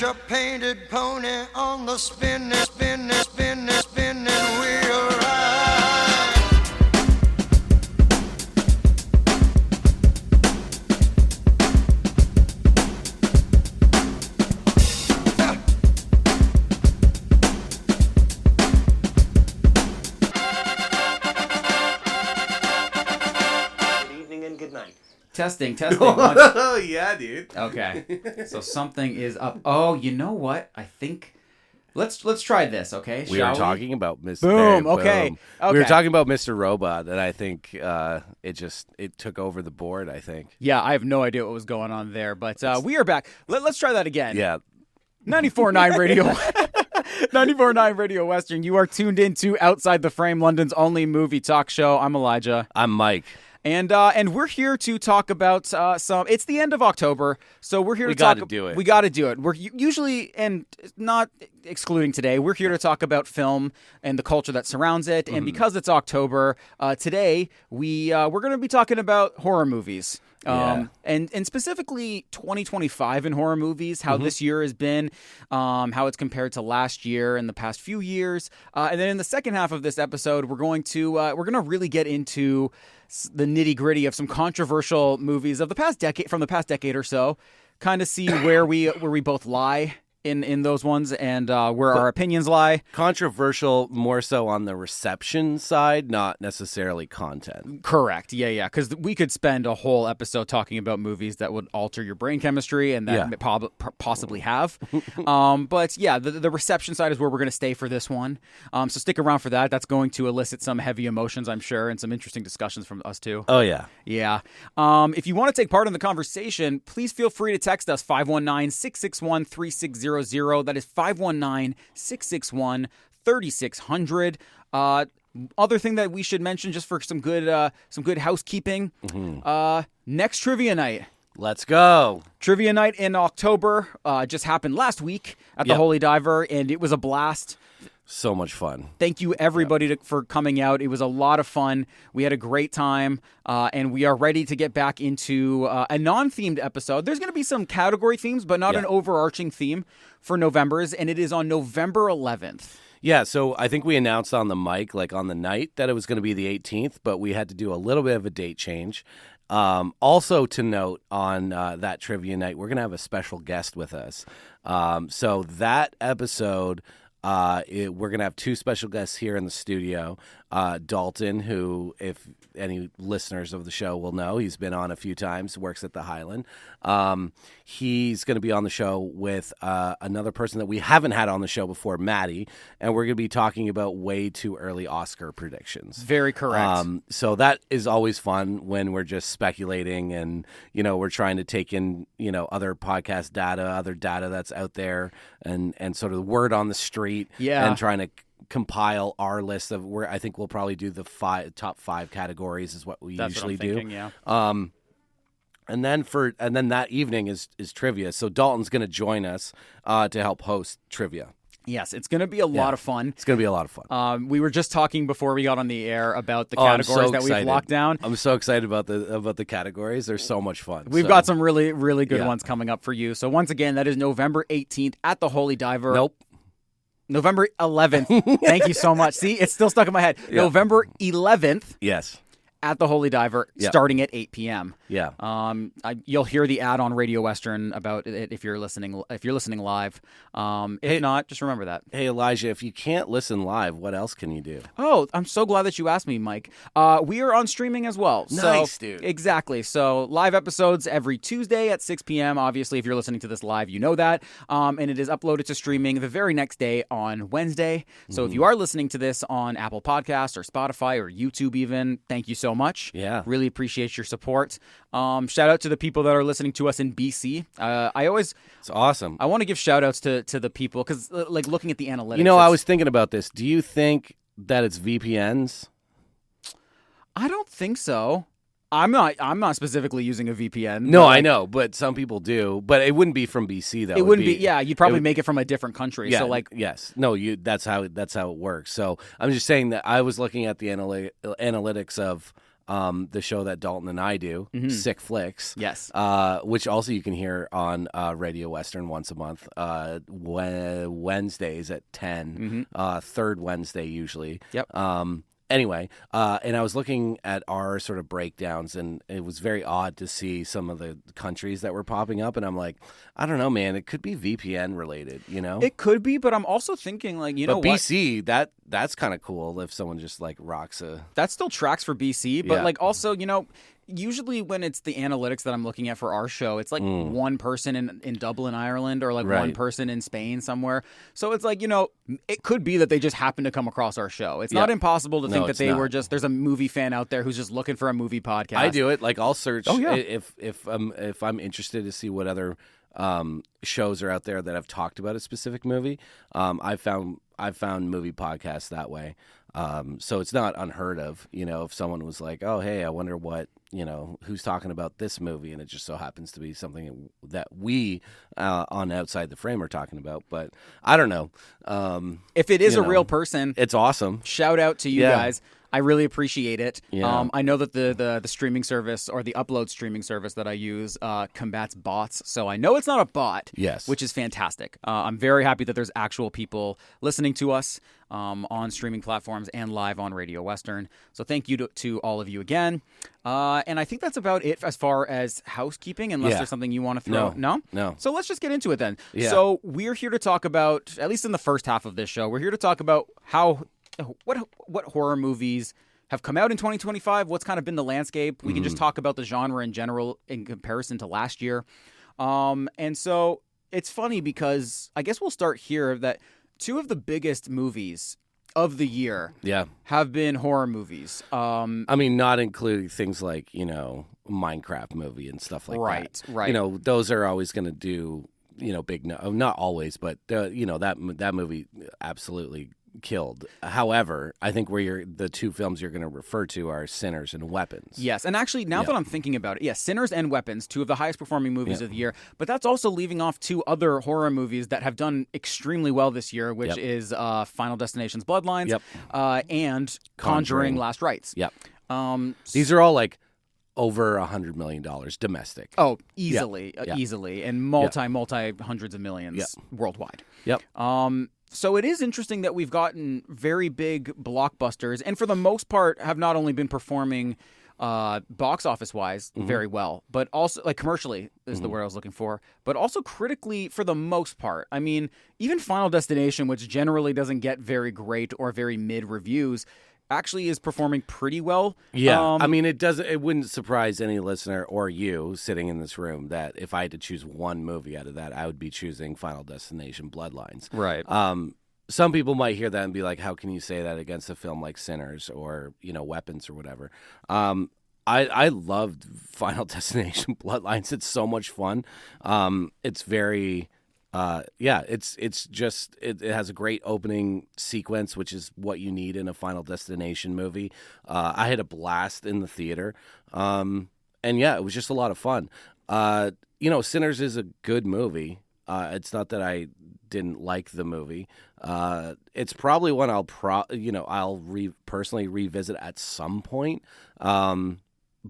a painted pony on the spinning wheel ride. Good evening and good night. Testing. Oh, yeah, dude. Okay. So something is up. Oh, you know what? I think let's try this, okay? We were talking about Mr. Boom, okay. We were talking about Mr. Robot, and I think it took over the board, I think. Yeah, I have no idea what was going on there, but we are back. Let's try that again. Yeah. 94.9 Radio. 94.9 Radio Western. You are tuned into Outside the Frame, London's only movie talk show. I'm Elijah. I'm Mike. And we're here to talk about some. It's the end of October, so we're here to talk. We got to do it. We got to do it. We're usually, and not excluding today, we're here to talk about film and the culture that surrounds it. And because it's October, today we're going to be talking about horror movies. And specifically 2025 in horror movies, how this year has been, how it's compared to last year and the past few years. And then in the second half of this episode, we're going to really get into the nitty gritty of some controversial movies of the past decade or so, kind of see where we both lie in those ones and where our opinions lie. Controversial more so on the reception side, not necessarily content. Correct. Yeah. Because we could spend a whole episode talking about movies that would alter your brain chemistry, and that possibly have. But yeah, the reception side is where we're going to stay for this one. So stick around for that. That's going to elicit some heavy emotions, I'm sure, and some interesting discussions from us too. Oh, yeah. Yeah. If you want to take part in the conversation, please feel free to text us 519-661-3600. That is 519-661-3600. Other thing that we should mention, just for some good housekeeping, next trivia night. Let's go. Trivia night in October just happened last week at the Holy Diver, and it was a blast. So much fun. Thank you, everybody, for coming out. It was a lot of fun. We had a great time, and we are ready to get back into a non-themed episode. There's going to be some category themes, but not an overarching theme for November's, and it is on November 11th. Yeah, so I think we announced on the mic, like on the night, that it was going to be the 18th, but we had to do a little bit of a date change. Also to note on that trivia night, we're going to have a special guest with us. So that episode... we're going to have two special guests here in the studio. Dalton, who, if any listeners of the show will know, he's been on a few times, works at the Highland. He's going to be on the show with another person that we haven't had on the show before, Maddie, and we're going to be talking about way too early Oscar predictions. Very correct. So that is always fun when we're just speculating and, we're trying to take in, other podcast data, other data that's out there and sort of the word on the street and trying to compile our list of where I think we'll probably do the top five categories is what we usually do. Yeah. And then that evening is trivia. So Dalton's going to join us to help host trivia. Yes, it's going to be a lot of fun. It's going to be a lot of fun. We were just talking before we got on the air about the categories that we've locked down. I'm so excited about the categories. They're so much fun. We've got some really, really good ones coming up for you. So once again, that is November 18th at the Holy Diver. Nope. November 11th. Thank you so much. See, it's still stuck in my head. Yeah. November 11th. Yes. At the Holy Diver, starting at 8 p.m. Yeah. You'll hear the ad on Radio Western about it if you're listening live. If not, just remember that. Hey, Elijah, if you can't listen live, what else can you do? Oh, I'm so glad that you asked me, Mike. We are on streaming as well. Nice, dude. Exactly. So live episodes every Tuesday at 6 p.m. Obviously, if you're listening to this live, you know that. And it is uploaded to streaming the very next day on Wednesday. So if you are listening to this on Apple Podcasts or Spotify or YouTube even, thank you so much. Yeah. Really appreciate your support. Shout out to the people that are listening to us in BC. It's awesome. I want to give shout outs to the people because like looking at the analytics. I was thinking about this. Do you think that it's VPNs? I don't think so. I'm not specifically using a VPN. No, I know, but some people do. But it wouldn't be from BC though. It wouldn't be. Yeah, you'd probably make it from a different country. Yeah, so like, yes, no, that's how it works. So I'm just saying that I was looking at the analytics of the show that Dalton and I do, Sick Flicks. Yes. Which also you can hear on Radio Western once a month, Wednesdays at 10, third Wednesday usually. Yep. Anyway, and I was looking at our sort of breakdowns, and it was very odd to see some of the countries that were popping up, and I'm like, I don't know, man, it could be VPN related, you know? It could be, but I'm also thinking, like, you know what? BC, that's kind of cool if someone just, like, rocks a... That still tracks for BC, but, Yeah. like, also, you know... Usually when it's the analytics that I'm looking at for our show, it's like one person in Dublin, Ireland, or like one Right. person in Spain somewhere. So it's like, you know, it could be that they just happen to come across our show. It's not impossible to think that it's they not. were just, there's a movie fan out there who's just looking for a movie podcast. I do it. Like, I'll search yeah. if I'm interested to see what other shows are out there that have talked about a specific movie. I've found movie podcasts that way. So it's not unheard of, you know, if someone was like, oh, hey, I wonder what, you know, who's talking about this movie, and it just so happens to be something that we on Outside the Frame are talking about. But I don't know. If it is you a know, real person, it's awesome. shout out to you Yeah. guys. I really appreciate it. Yeah. I know that the streaming service or the upload streaming service that I use combats bots, so I know it's not a bot. Yes. Which is fantastic. I'm very happy that there's actual people listening to us on streaming platforms and live on Radio Western. So thank you to all of you again. And I think that's about it as far as housekeeping, unless Yeah. there's something you want to throw. No. So let's just get into it then. Yeah. So we're here to talk about, at least in the first half of this show, we're here to talk about what horror movies have come out in 2025, what's kind of been the landscape. We can just talk about the genre in general in comparison to last year. And so it's funny because I guess we'll start here that two of the biggest movies of the year Yeah. have been horror movies. I mean, not including things like, you know, Minecraft movie and stuff like that. Right. You know, those are always going to do, you know, big, not always, but, you know, that movie absolutely killed. However, I think the two films you're going to refer to are Sinners and Weapons. Yes, and actually, now that I'm thinking about it, yes, Sinners and Weapons, two of the highest performing movies of the year, but that's also leaving off two other horror movies that have done extremely well this year, which is Final Destination's Bloodlines and Conjuring Last Rites. Yep. These are all like over $100 million domestic. Oh, easily, and multi hundreds of millions worldwide. Yep. So it is interesting that we've gotten very big blockbusters, and for the most part have not only been performing box office wise very well, but also like commercially is the word I was looking for, but also critically for the most part. I mean, even Final Destination, which generally doesn't get very great or very mid reviews, actually is performing pretty well. Yeah. I mean, it wouldn't surprise any listener or you sitting in this room that if I had to choose one movie out of that, I would be choosing Final Destination Bloodlines. Right. Some people might hear that and be like, how can you say that against a film like Sinners or, you know, Weapons or whatever? I loved Final Destination Bloodlines. It's so much fun. It's very... it's just it has a great opening sequence, which is what you need in a Final Destination movie. I had a blast in the theater, and it was just a lot of fun. You know, Sinners is a good movie. It's not that I didn't like the movie. It's probably one I'll personally revisit at some point.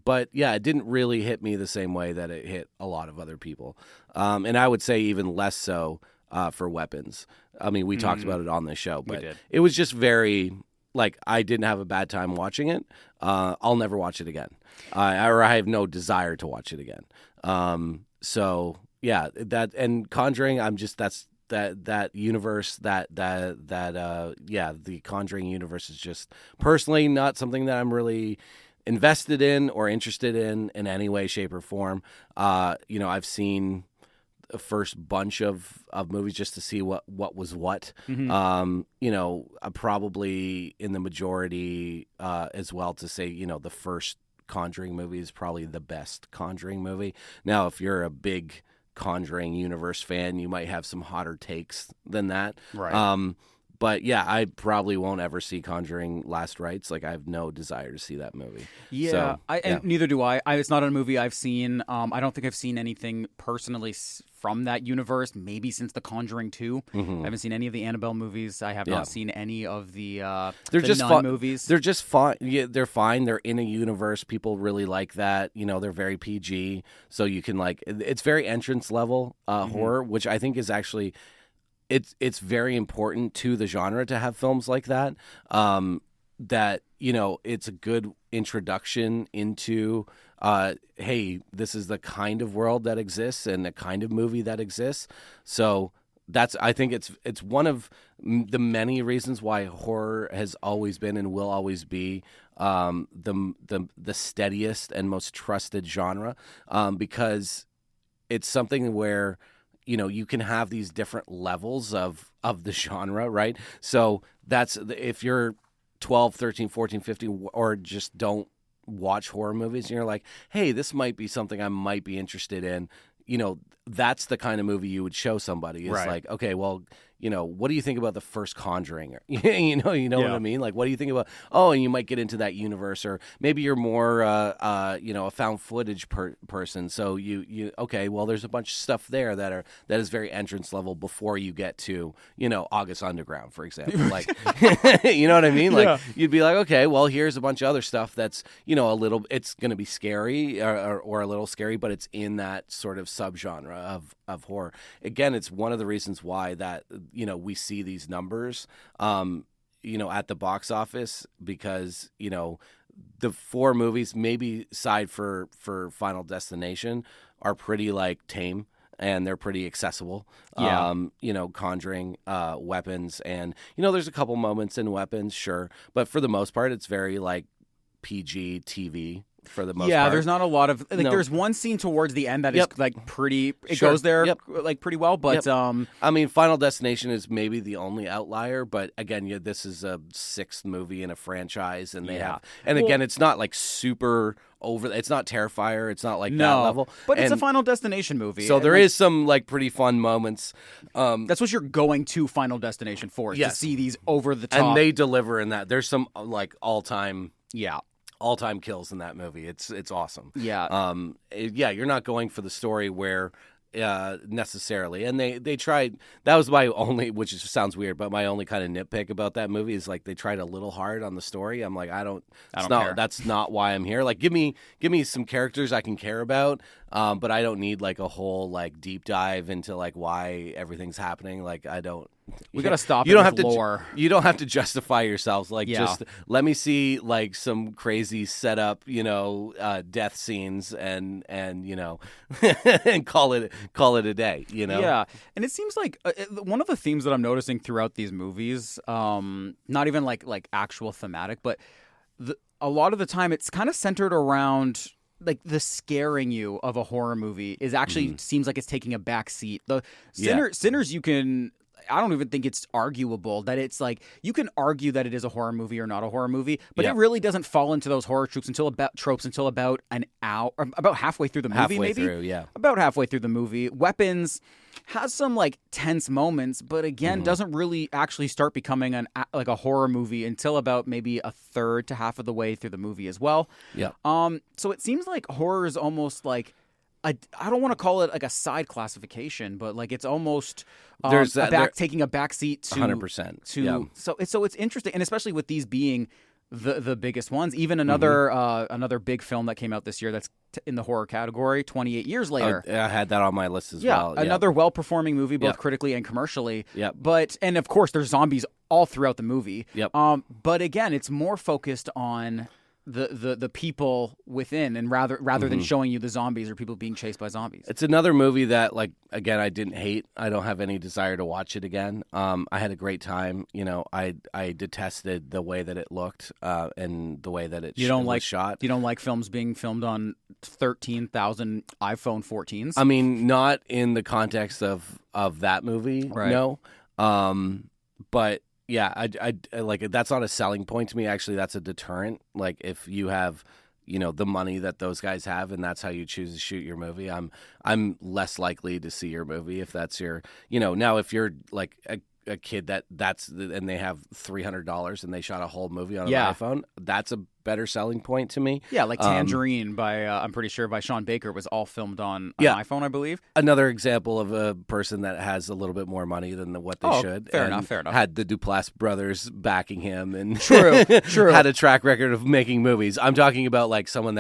But yeah, it didn't really hit me the same way that it hit a lot of other people. And I would say even less so for Weapons. I mean, we talked about it on the show, but it was just very, like, I didn't have a bad time watching it. I'll never watch it again. Or I have no desire to watch it again. So yeah, that, and Conjuring, that universe, the Conjuring universe is just personally not something that I'm really invested in or interested in any way, shape, or form. You know, I've seen the first bunch of movies just to see what was what. You know, probably in the majority as well to say, you know, the first Conjuring movie is probably the best Conjuring movie. Now, if you're a big Conjuring universe fan, you might have some hotter takes than that. Right. But yeah, I probably won't ever see Conjuring Last Rites. Like, I have no desire to see that movie. Yeah, So, and neither do I. It's not a movie I've seen. I don't think I've seen anything personally from that universe. Maybe since The Conjuring 2. I haven't seen any of the Annabelle movies. I have not seen any of the they're the just Nun fun movies. They're just fun. Yeah, they're fine. They're in a universe. People really like that. You know, they're very PG, so you can like. It's very entrance level horror, which I think is actually. It's very important to the genre to have films like that. That, you know, it's a good introduction into, hey, this is the kind of world that exists and the kind of movie that exists. So I think it's one of the many reasons why horror has always been and will always be the steadiest and most trusted genre, because it's something where, you know, you can have these different levels of the genre, right? So that's if you're 12, 13, 14, 15, or just don't watch horror movies and you're like, hey, this might be something I might be interested in, you know, that's the kind of movie you would show somebody. It's like, okay, well, you know, what do you think about the first Conjuring? you know what I mean? Like, what do you think about? Oh, and you might get into that universe, or maybe you're more, you know, a found footage person. So you okay, well, there's a bunch of stuff there that is very entrance level before you get to, you know, August Underground, for example. Like, you know what I mean? Like, you'd be like, okay, well, here's a bunch of other stuff that's, you know, it's going to be scary or a little scary, but it's in that sort of subgenre of horror. Again, it's one of the reasons why that, you know, we see these numbers, you know, at the box office, because, you know, the 4 movies, maybe aside for Final Destination, are pretty like tame and they're pretty accessible. You know, Conjuring, Weapons, and, you know, there's a couple moments in Weapons, sure, but for the most part, it's very like PG TV. For the most part. There's not a lot of like. There's one scene towards the end that is like pretty. It goes there like pretty well, but I mean, Final Destination is maybe the only outlier. But again, this is a 6th movie in a franchise, and they have. And again, it's not like super over. It's not Terrifier. It's not like that level. But it's a Final Destination movie, so there is some like pretty fun moments. That's what you're going to Final Destination for, is to see these over the top, and they deliver in that. There's some like all-time kills in that movie. It's awesome. You're not going for the story where necessarily, and they tried. That was my only, which sounds weird, but my only kind of nitpick about that movie is like they tried a little hard on the story. I'm like, I don't care. That's not why I'm here. Like, give me some characters I can care about, but I don't need like a whole like deep dive into like why everything's happening. Like, I don't. We gotta stop. You don't have lore. You don't have to justify yourselves. Like, just let me see like some crazy setup, you know, death scenes, and you know, and call it a day. You know. Yeah, and it seems like one of the themes that I'm noticing throughout these movies, not even like actual thematic, but a lot of the time it's kind of centered around. Like the scaring you of a horror movie is actually seems like it's taking a back seat. The Sinners, you can. I don't even think it's arguable that it's like you can argue that it is a horror movie or not a horror movie, but it really doesn't fall into those horror tropes until about an hour, about halfway through the movie. About halfway through the movie. Weapons has some like tense moments, but again doesn't really actually start becoming like a horror movie until about maybe a third to half of the way through the movie as well. So it seems like horror is almost like. I don't want to call it like a side classification, but like it's almost taking a backseat to 100%. So it's interesting, and especially with these being the biggest ones. Even another big film that came out this year that's in the horror category, 28 Years Later. I had that on my list as well. Another well-performing movie, both critically and commercially. And of course, there's zombies all throughout the movie. But again, it's more focused on. The people within, and rather than showing you the zombies or people being chased by zombies. It's another movie that, like, again, I didn't hate. I don't have any desire to watch it again. I had a great time. You know, I detested the way that it looked and the way that it was shot. You don't like films being filmed on 13,000 iPhone 14s? I mean, not in the context of that movie, no. But yeah, I like that's not a selling point to me. Actually, that's a deterrent. Like, if you have, you know, the money that those guys have, and that's how you choose to shoot your movie, I'm less likely to see your movie if that's your, you know. Now, if you're like a kid and they have $300 and they shot a whole movie on an Yeah. iPhone. That's a better selling point to me. Yeah, like Tangerine by I'm pretty sure by Sean Baker was all filmed on an Yeah. iPhone, I believe. Another example of a person that has a little bit more money than what they should. Fair and enough, fair enough. Had the Duplass brothers backing him and True. had a track record of making movies. I'm talking about like someone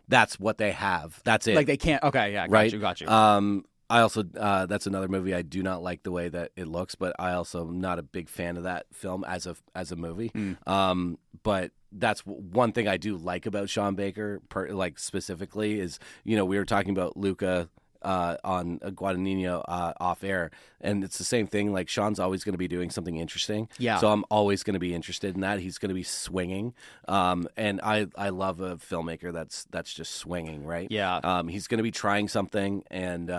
that's what they have. That's it. Like they can't. Okay, yeah, got you. I also that's another movie I do not like the way that it looks, but I also am not a big fan of that film as a movie. But that's one thing I do like about Sean Baker, like specifically, is we were talking about Luca on Guadagnino off air, and it's the same thing. Like Sean's always going to be doing something interesting, so I'm always going to be interested in that. He's going to be swinging, and I love a filmmaker that's just swinging, right? He's going to be trying something, and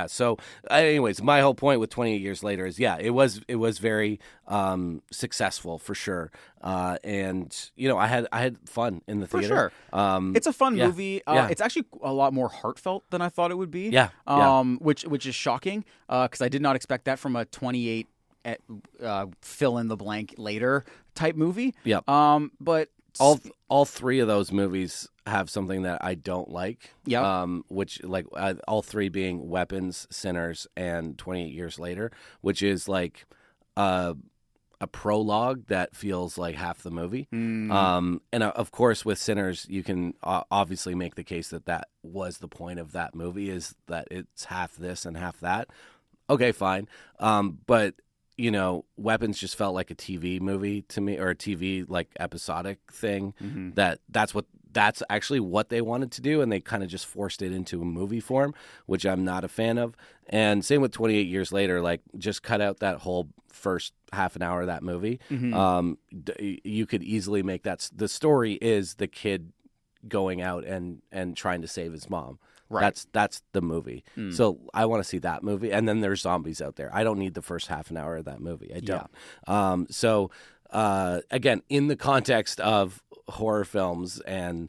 So, anyways, my whole point with 28 Years Later is it was very successful for sure, and I had fun in the theater. For sure. It's a fun movie. Yeah. It's actually a lot more heartfelt than I thought it would be. Which is shocking because I did not expect that from a 28 fill in the blank later type movie. But all three of those movies have something that I don't like. Which like all three being Weapons, Sinners, and 28 Years Later, which is like a prologue that feels like half the movie. And of course with Sinners you can obviously make the case that was the point of that movie, is that it's half this and half that. Okay, fine. But Weapons just felt like a TV movie to me, or a TV like episodic thing. That's actually what they wanted to do, and they kind of just forced it into a movie form, which I'm not a fan of. And same with 28 Years Later, like just cut out that whole first half an hour of that movie. You could easily make that. The story is the kid going out and trying to save his mom. Right. That's the movie. So I want to see that movie, and then there's zombies out there. I don't need the first half an hour of that movie. I don't. So again, in the context of horror films and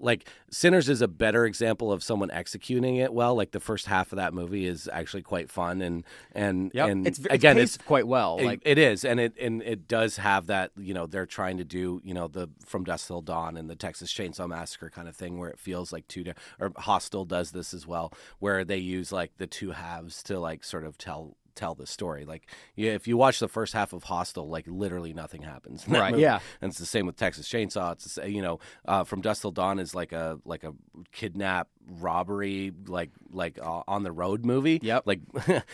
like Sinners is a better example of someone executing it well. Like the first half of that movie is actually quite fun and it's again paced quite well. It is, and it does have that, they're trying to do the From Dusk Till Dawn and the Texas Chainsaw Massacre kind of thing, where it feels like or Hostel does this as well, where they use like the two halves to like sort of tell the story. Like if you watch the first half of Hostel, like literally nothing happens in that movie. And it's the same with Texas Chainsaw. It's From Dusk Till Dawn is like a kidnap robbery like on the road movie. Like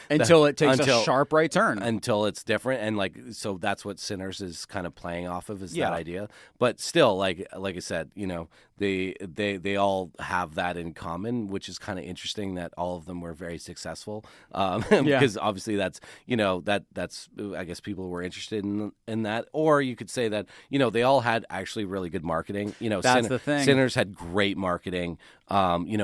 until it takes a sharp right turn, until it's different, and like so that's what Sinners is kind of playing off of, is that idea. But still, like I said, they all have that in common, which is kind of interesting that all of them were very successful. Because obviously that's that's I guess people were interested in that, or you could say that they all had actually really good marketing. That's the thing. Sinners had great marketing.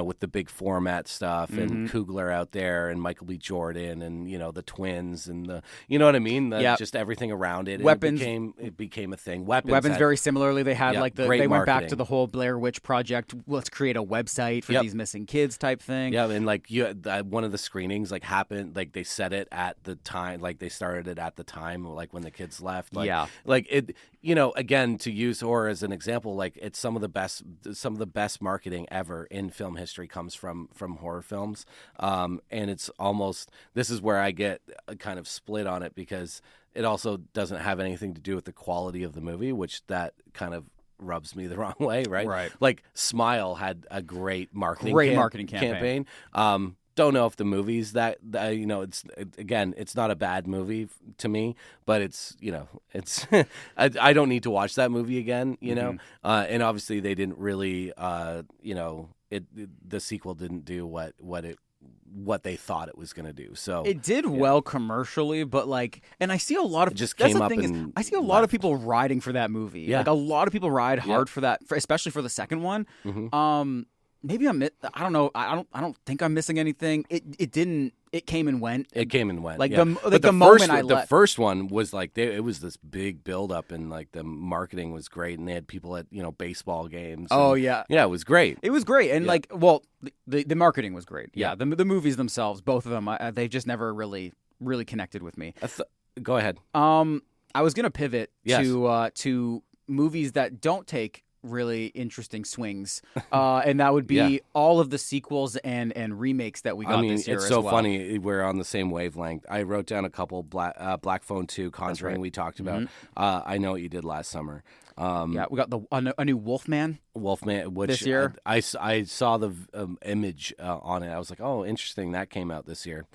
With the big format stuff and Coogler out there and Michael B. Jordan and the twins and the what I mean, just everything around it. Weapons, it became a thing. Weapons had, very similarly. They had like they went back to the whole Blair Witch Project. Let's create a website for these missing kids type thing. And like one of the screenings like happened, like they set it at the time, like they started it at the time, like when the kids left. Like it. Again, to use horror as an example, like it's some of the best marketing ever in film history comes from horror films. And it's almost, this is where I get kind of split on it, because it also doesn't have anything to do with the quality of the movie, which that kind of rubs me the wrong way, right? Like Smile had a great marketing campaign. Don't know if the movie's that it's not a bad movie to me, but it's I don't need to watch that movie again, and obviously they didn't really the sequel didn't do what they thought it was going to do. So it did well commercially, but and I see a lot of just came up. I see a lot of people riding for that movie. Yeah. Like a lot of people ride hard for that, especially for the second one. Maybe I don't know. I don't think I'm missing anything. It didn't. It came and went. It came and went. Like yeah. the moment I left. The first one was like it was this big build up, and like the marketing was great, and they had people at baseball games. Oh and, yeah, it was great. It was great, and the marketing was great. Yeah, the movies themselves, both of them, they just never really really connected with me. Go ahead. I was gonna pivot Yes. to movies that don't take really interesting swings, and that would be Yeah. all of the sequels and remakes that we got I mean, this year it's as so well. funny. We're on the same wavelength. I wrote down a couple. Black Phone 2, Conjuring. right. We talked about. I Know What You Did Last Summer. Yeah, we got a new Wolfman. Wolfman, which This year? I saw the image on it. I was like, oh, interesting. That came out this year.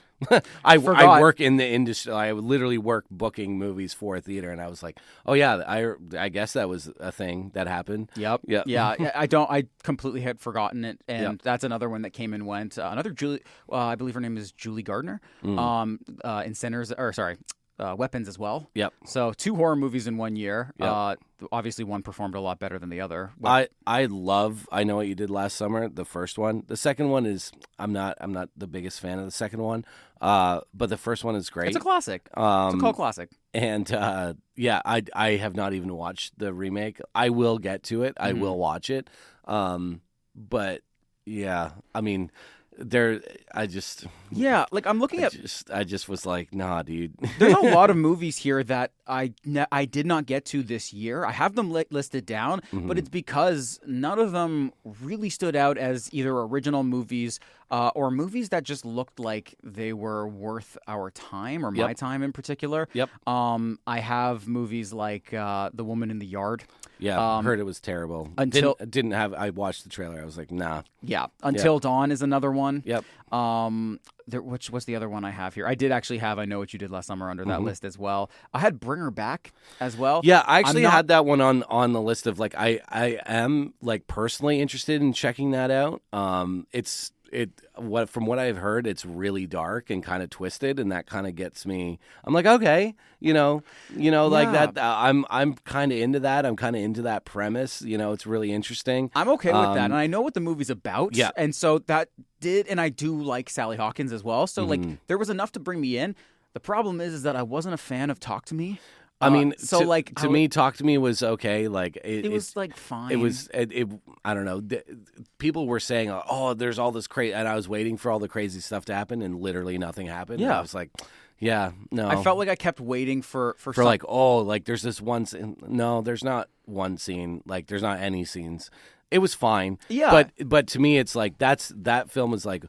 I Forgot. work in the industry. I literally work booking movies for a theater, and I was like, oh yeah, I guess that was a thing that happened. Yep. Yeah. Yeah. I completely had forgotten it, and Yep. that's another one that came and went. Another Julie. I believe her name is Julie Gardner. In Sinners, or sorry. Weapons as well. Yep. So 2 horror movies in 1 year. Yep. Obviously, one performed a lot better than the other. I love I Know What You Did Last Summer, the first one. The second one is I'm not the biggest fan of the second one. But the first one is great. It's a classic. It's a cult classic. And yeah, I have not even watched the remake. I will get to it. I will watch it. But yeah, I mean, Yeah, like I'm looking at. I just was like, nah, dude. There's a lot of movies here that I did not get to this year. I have them listed down, but it's because none of them really stood out as either original movies or movies that just looked like they were worth our time or my time in particular. Yep. I have movies like The Woman in the Yard. Yeah, heard it was terrible. Didn't have. I watched the trailer. I was like, nah. Yeah, Until Dawn is another one. Yep. What's the other one I have here? I did actually have I Know What You Did Last Summer under that list as well. I had Bring Her Back as well. Yeah, I actually had that one on the list of like I am like personally interested in checking that out. From what I've heard, it's really dark and kind of twisted, and that kind of gets me. I'm like, okay, like that. I'm kind of into that. I'm kind of into that premise. It's really interesting. I'm okay with that, and I know what the movie's about. Yeah. And so that did, and I do like Sally Hawkins as well. So like, there was enough to bring me in. The problem is that I wasn't a fan of Talk to Me. I mean, to me, Talk to Me was okay. Like it was like fine. It was. I don't know. People were saying, "Oh, there's all this crazy," and I was waiting for all the crazy stuff to happen, and literally nothing happened. Yeah. And I was like, "Yeah, no." I felt like I kept waiting for like, oh, like there's this one scene. No, there's not one scene. Like there's not any scenes. It was fine. Yeah. But to me, it's like that film is like.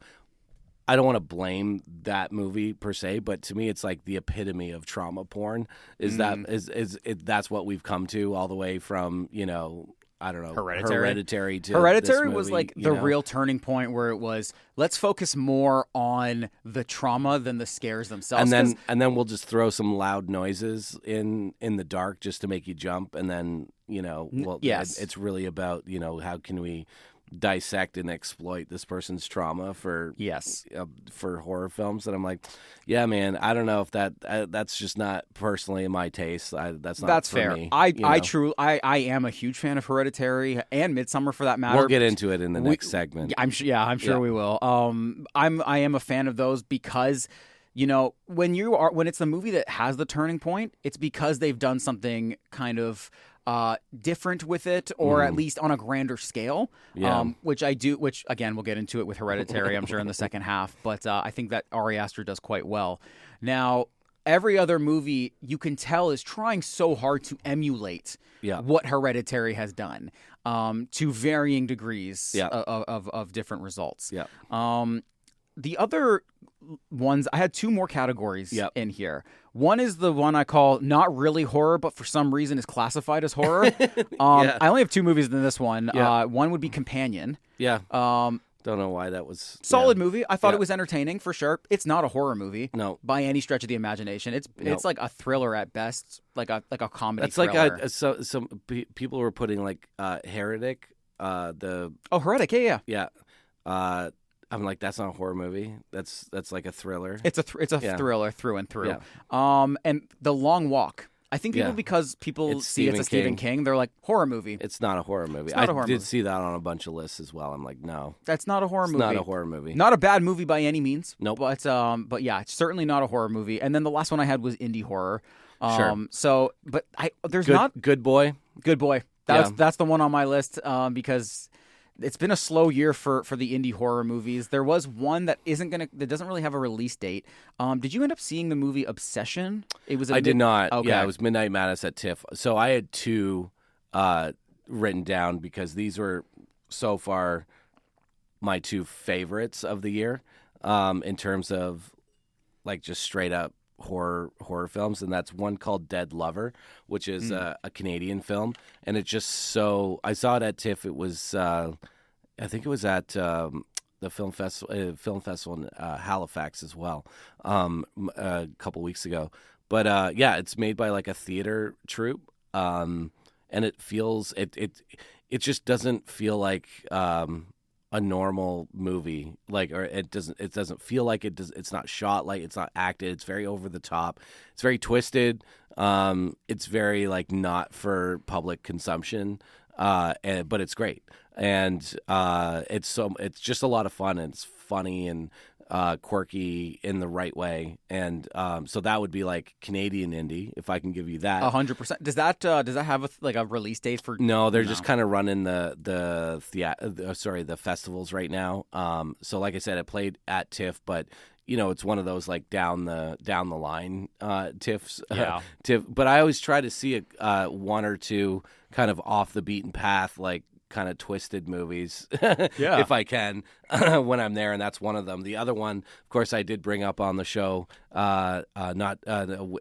I don't want to blame that movie per se, but to me, it's like the epitome of trauma porn. That's what we've come to all the way from I don't know Hereditary to Hereditary this was movie, like the real turning point where it was let's focus more on the trauma than the scares themselves. And then we'll just throw some loud noises in the dark just to make you jump, and then yes. it's really about how can we dissect and exploit this person's trauma for horror films. And I'm like, yeah, man, I don't know if that's just not personally in my taste. That's for fair. me. I am a huge fan of Hereditary and Midsommar for that matter. We'll get into it in the next segment. I'm sure we will. I am a fan of those because when it's the movie that has the turning point, it's because they've done something kind of different with it, or at least on a grander scale. Which again, we'll get into it with Hereditary, I'm sure, in the second half. But I think that Ari Aster does quite well. Now, every other movie you can tell is trying so hard to emulate what Hereditary has done to varying degrees of different results. The other ones, I had 2 more categories in here. One is the one I call not really horror, but for some reason is classified as horror. I only have 2 movies in this one. One would be Companion. Don't know why that was solid movie. I thought it was entertaining for sure. It's not a horror movie, no, by any stretch of the imagination. It's like a thriller at best, like a comedy. That's thriller. like some people were putting like Heretic. Heretic, yeah. I'm like, that's not a horror movie. That's like a thriller. It's a thriller through and through. And The Long Walk. I think because people see it's a Stephen King, they're like, horror movie. It's not a horror movie. I did see that on a bunch of lists as well. I'm like, no. That's not a horror movie. Not a horror movie. Not a bad movie by any means. Nope. But yeah, it's certainly not a horror movie. And then the last one I had was indie horror. Sure. So, but Good Boy. Good Boy. That's the one on my list because it's been a slow year for the indie horror movies. There was one that doesn't really have a release date. Did you end up seeing the movie Obsession? It was. I did not. Okay. Yeah, it was Midnight Madness at TIFF. So I had two written down because these were so far my two favorites of the year in terms of like just straight up horror films, and that's one called Dead Lover, which is a Canadian film, and it's just so. I saw it at TIFF. It was I think it was at the film festival in Halifax as well a couple weeks ago. But yeah, it's made by like a theater troupe, and it feels it just doesn't feel like a normal movie, like, or it doesn't feel like it's not shot like, it's not acted, it's very over the top, it's very twisted, it's very like not for public consumption, but it's great, and it's just a lot of fun, and it's funny and quirky in the right way, and so that would be like Canadian indie, if I can give you that. 100%. Does that have a release date for? No, they're just kind of running the festivals right now. So like I said, it played at TIFF, but it's one of those like down the line TIFFs. Yeah. TIFF, but I always try to see one or two kind of off the beaten path, like kind of twisted movies, if I can, when I'm there, and that's one of them. The other one, of course, I did bring up on the show, not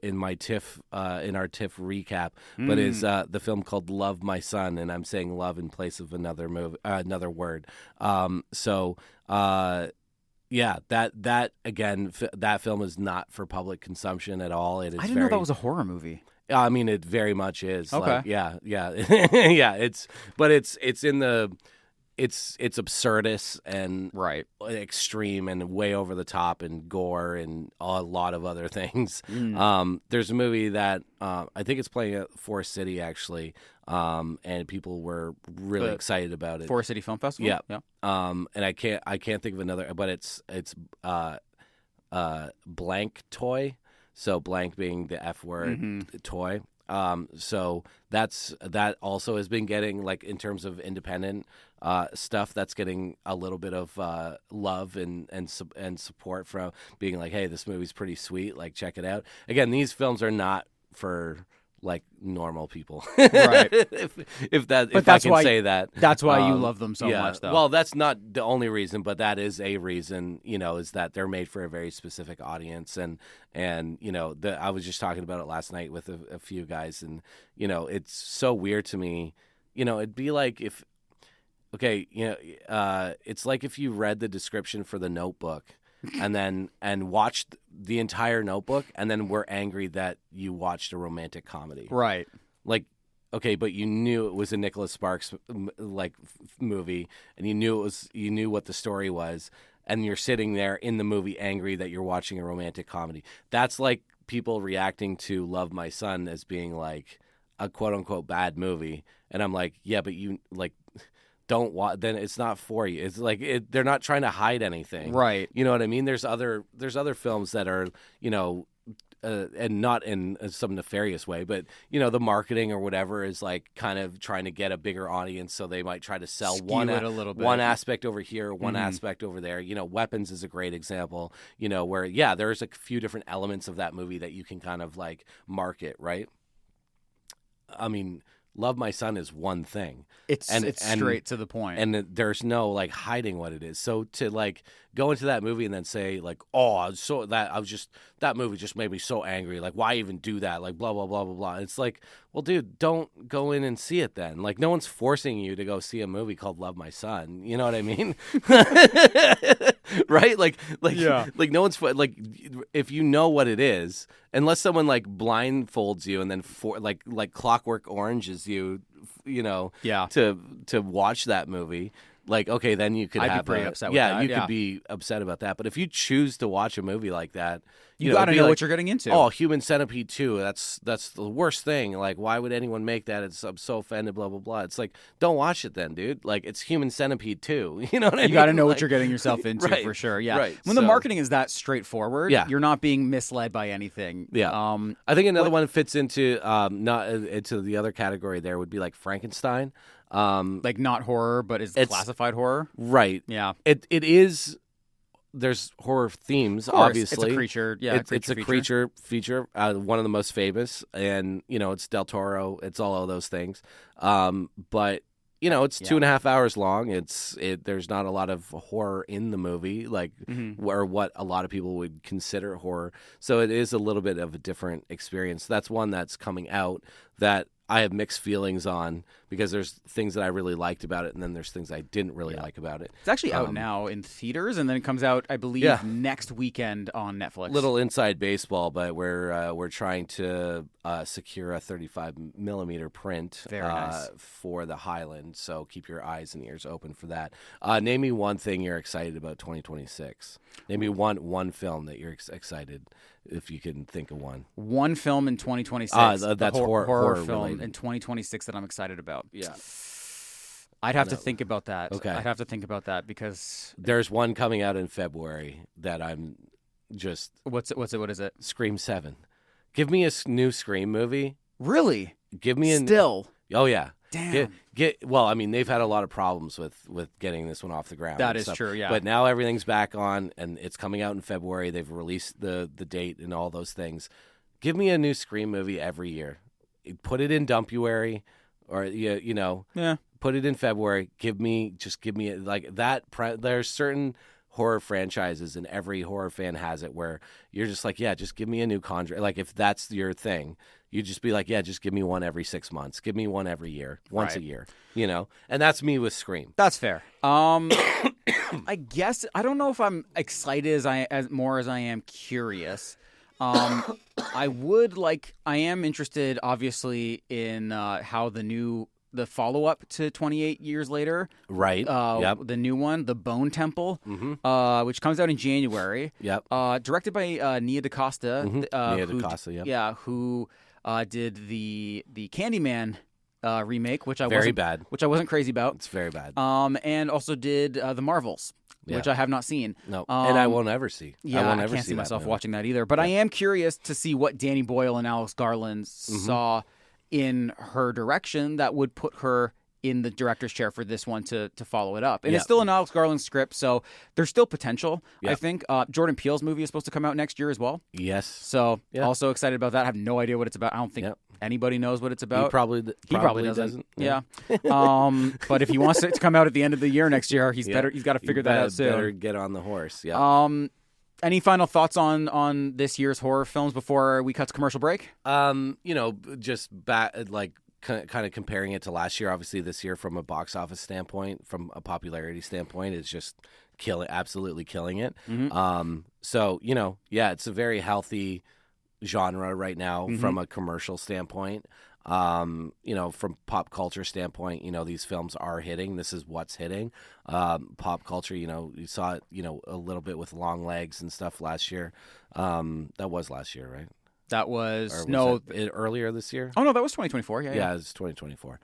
in my TIFF, in our TIFF recap, but is the film called Love My Son, and I'm saying love in place of another word. Yeah, that again, that film is not for public consumption at all. It is. I didn't know that was a horror movie. I mean, it very much is. Okay. Like, yeah, yeah. It's in the, it's absurdist and right, extreme and way over the top and gore and a lot of other things. There's a movie that I think it's playing at Forest City actually, and people were really excited about it. Forest City Film Festival. Yeah. And I can't think of another, but it's Blank Toy. So blank being the F word, toy. So that also has been getting, like, in terms of independent stuff, that's getting a little bit of love and support from being like, hey, this movie's pretty sweet, like, check it out. Again, these films are not for like normal people, right? if I can say that, that's why you love them so much, though. Well, that's not the only reason, but that is a reason. Is that they're made for a very specific audience, and I was just talking about it last night with a few guys, and it's so weird to me. It'd be like if, it's like if you read the description for The Notebook and watched the entire Notebook, and then were angry that you watched a romantic comedy. Right. Like, okay, but you knew it was a Nicholas Sparks movie, and you knew what the story was, and you're sitting there in the movie angry that you're watching a romantic comedy. That's like people reacting to Love My Son as being like a quote unquote bad movie, and I'm like, yeah, but you like. Don't watch, then it's not for you. It's like they're not trying to hide anything, right? You know what I mean? There's other films that are and not in some nefarious way, but the marketing or whatever is like kind of trying to get a bigger audience, so they might try to sell one aspect over here, one aspect over there. Weapons is a great example. Where there's a few different elements of that movie that you can kind of like market, right? I mean, Love My Son is one thing. It's straight to the point. And there's no like hiding what it is. So to like go into that movie and then say like, oh, that movie just made me so angry. Like, why even do that? Like, blah, blah, blah, blah, blah. It's like, well, dude, don't go in and see it then. Like, no one's forcing you to go see a movie called Love My Son. You know what I mean? Right? Like no one's like, if you know what it is, unless someone like blindfolds you and then like Clockwork Oranges you, to watch that movie. Like, okay, then you could I'd be pretty upset with that. You could be upset about that. But if you choose to watch a movie like that, you got to know what you're getting into. Oh, Human Centipede 2, that's the worst thing. Like, why would anyone make that? I'm so offended, blah, blah, blah. It's like, don't watch it then, dude. Like, it's Human Centipede 2. You know what I mean? You got to know what you're getting yourself into, for sure. Yeah. Right. When the marketing is that straightforward, you're not being misled by anything. Yeah. I think another one fits into not into the other category there would be like Frankenstein. Like not horror, but is It's- classified horror. Right. Yeah. It is. There's horror themes, Of course, obviously. it's a creature. Yeah, It's a creature feature, one of the most famous, and it's Del Toro. It's all of those things. But it's 2.5 hours long. There's not a lot of horror in the movie, like or what a lot of people would consider horror. So it is a little bit of a different experience. That's one that's coming out that I have mixed feelings on, because there's things that I really liked about it, and then there's things I didn't really like about it. It's actually out now in theaters, and then it comes out, I believe, next weekend on Netflix. Little inside baseball, but we're trying to secure a 35 millimeter print Very nice. for the Highland. So keep your eyes and ears open for that. Name me one thing you're excited about 2026. Name me one film that you're excited, if you can think of one. One film in 2026. That's horror film related. in 2026 that I'm excited about. Yeah. I'd have to think about that. Okay. I'd have to think about that because There's one coming out in February that I'm just what's it? What is it? Scream 7. Give me a new Scream movie. Really? Give me Still. Oh yeah. Damn. Well, I mean, they've had a lot of problems with getting this one off the ground. That and is stuff. true, yeah. But now everything's back on, and it's coming out in February. They've released the date and all those things. Give me a new Scream movie every year. Put it in Dumpuary, or Yeah. put it in February. Give me like that. There's certain horror franchises, and every horror fan has it, where you're just like, yeah, just give me a new Conjuring. Like, if that's your thing, you just be like, yeah, just give me one every 6 months. Give me one every year, once a year, And that's me with Scream. That's fair. I guess I don't know if I'm excited as more as I am curious. I am interested, obviously, in how the follow-up to 28 Years Later. Right. Yep. The new one, The Bone Temple, which comes out in January. Yep. Directed by Nia DaCosta. Nia DaCosta, yep. Yeah, who did the Candyman remake, which I Very wasn't bad. which I wasn't crazy about. It's very bad. And also did The Marvels, which I have not seen. No, and I won't ever see. Yeah, won't I ever can't see that myself movie. watching that either. But I am curious to see what Danny Boyle and Alex Garland saw in her direction that would put her in the director's chair for this one to follow it up. And it's still an Alex Garland script, so there's still potential, I think. Jordan Peele's movie is supposed to come out next year as well. Yes. So also excited about that. I have no idea what it's about. I don't think anybody knows what it's about. He probably doesn't. Yeah. But if he wants it to come out at the end of the year next year, he's got to figure that out soon. Better get on the horse. Yeah. Any final thoughts on this year's horror films before we cut to commercial break? Just back, like, kind of comparing it to last year. Obviously, this year, from a box office standpoint, from a popularity standpoint, is just absolutely killing it. So it's a very healthy genre right now from a commercial standpoint. From pop culture standpoint, these films are hitting. This is what's hitting. Pop culture, you saw it, a little bit with Long Legs and stuff last year. That was last year, right? That was earlier this year. Oh no, that was 2024. Yeah, it was 2024.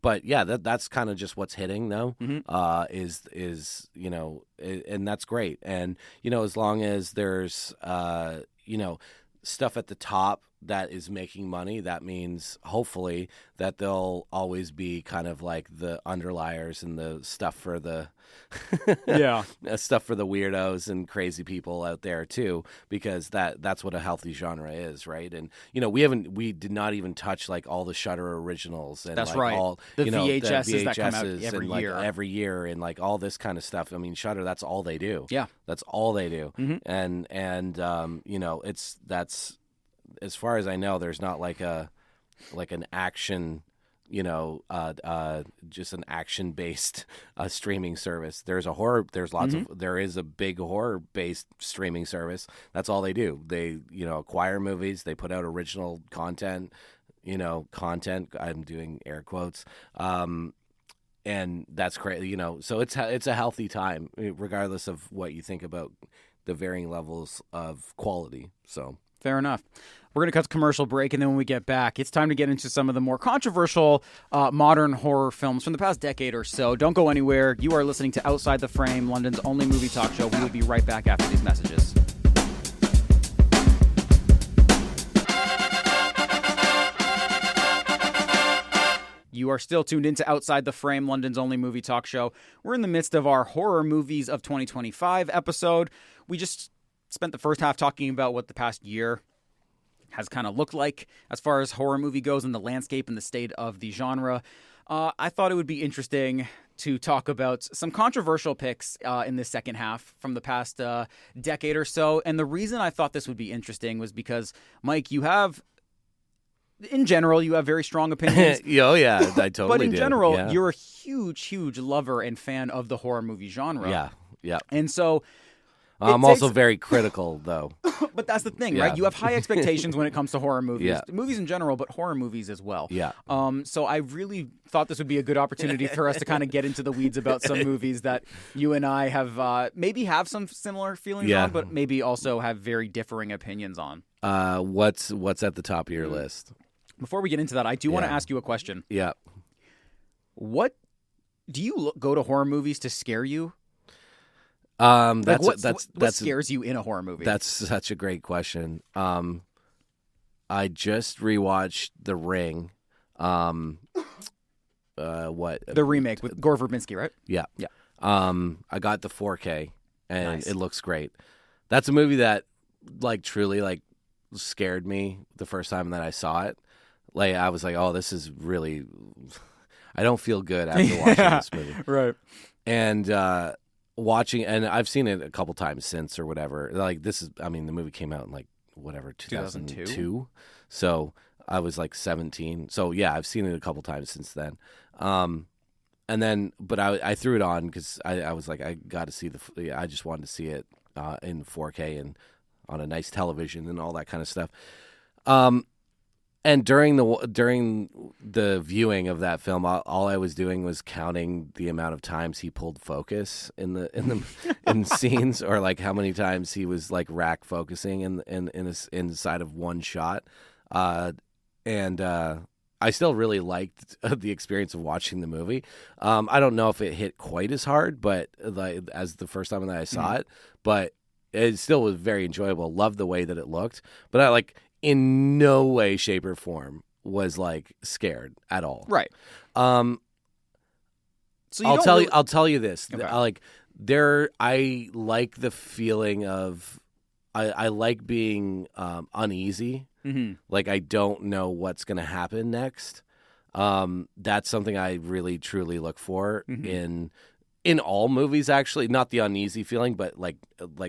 But yeah, that's kind of just what's hitting though. Is and that's great. And as long as there's stuff at the top that is making money, that means hopefully that they'll always be kind of like the underliers and the stuff for the stuff for the weirdos and crazy people out there too, because that's what a healthy genre is, right? And we did not even touch like all the Shudder originals and that's like right. all the the VHSs that come out and like every year and like all this kind of stuff. I mean, Shudder, that's all they do. Yeah, that's all they do. And that's as far as I know, there's not like an action, just an action based streaming service. There's a horror. There's lots of. There is a big horror based streaming service. That's all they do. They acquire movies. They put out original content. Content. I'm doing air quotes. And that's great. So it's a healthy time, regardless of what you think about the varying levels of quality. So. Fair enough. We're going to cut to commercial break, and then when we get back, it's time to get into some of the more controversial modern horror films from the past decade or so. Don't go anywhere. You are listening to Outside the Frame, London's only movie talk show. We will be right back after these messages. You are still tuned into Outside the Frame, London's only movie talk show. We're in the midst of our Horror Movies of 2025 episode. We just spent the first half talking about what the past year has kind of looked like as far as horror movie goes and the landscape and the state of the genre. I thought it would be interesting to talk about some controversial picks in this second half from the past decade or so. And the reason I thought this would be interesting was because, Mike, in general, you have very strong opinions. Oh, yeah, I totally do. But in general, yeah. you're a huge lover and fan of the horror movie genre. Yeah. And so... I'm also very critical, though. But that's the thing, Yeah. right? You have high expectations when it comes to horror movies. Yeah. Movies in general, but horror movies as well. Yeah. So I really thought this would be a good opportunity for us to kind of get into the weeds about some movies that you and I have maybe have some similar feelings Yeah. on, but maybe also have very differing opinions on. What's at the top of your list? Before we get into that, I do want to Yeah. ask you a question. Yeah. What do you go to horror movies to scare you? What scares you in a horror movie? That's such a great question. I just rewatched The Ring. What the remake with Gore Verbinski, right? Yeah. Yeah. I got the 4K and Nice. it looks great. That's a movie that truly scared me the first time that I saw it. Like I was like, oh, this is really I don't feel good after watching this movie. Right. And and I've seen it a couple times since or whatever. The movie came out in 2002. So I was 17. So yeah, I've seen it a couple times since then. But I threw it on because I was like, I got to see I just wanted to see it in 4K and on a nice television and all that kind of stuff. And during the viewing of that film, all I was doing was counting the amount of times he pulled focus in scenes, or how many times he was rack focusing inside of one shot. And I still really liked the experience of watching the movie. I don't know if it hit quite as hard, but as the first time that I saw it, but it still was very enjoyable. Loved the way that it looked, but I in no way, shape, or form was scared at all. Right. So I'll tell you this. Okay. I like the feeling of I like being uneasy. Mm-hmm. I don't know what's going to happen next. That's something I really truly look for in all movies, actually. Not the uneasy feeling, but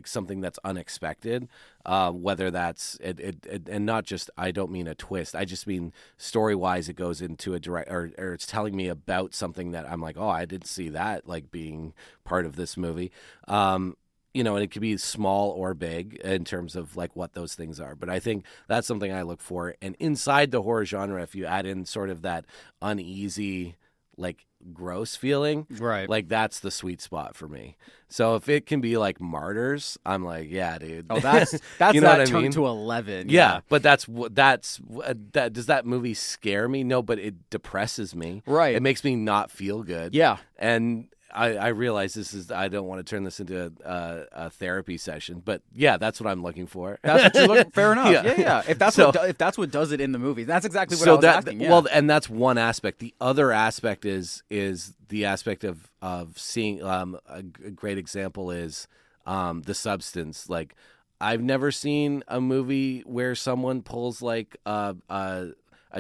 something that's unexpected. Whether that's and not just, I don't mean a twist. I just mean story wise, it goes into a direct or it's telling me about something that I'm like, oh, I didn't see that being part of this movie. And it could be small or big in terms of what those things are. But I think that's something I look for. And inside the horror genre, if you add in sort of that uneasy, gross feeling, right? That's the sweet spot for me. So if it can be Martyrs, I'm like, yeah, dude. Oh, that's you know that what I turned mean? to 11. Yeah, but does that movie scare me? No, but it depresses me. Right. It makes me not feel good. Yeah. And I realize I don't want to turn this into a therapy session, but yeah, that's what I'm looking for. That's what you're looking. Fair enough. Yeah. Yeah. If that's what does it in the movie, that's exactly what I was asking. Yeah. Well, and that's one aspect. The other aspect is the aspect of seeing. A great example is The Substance. I've never seen a movie where someone pulls a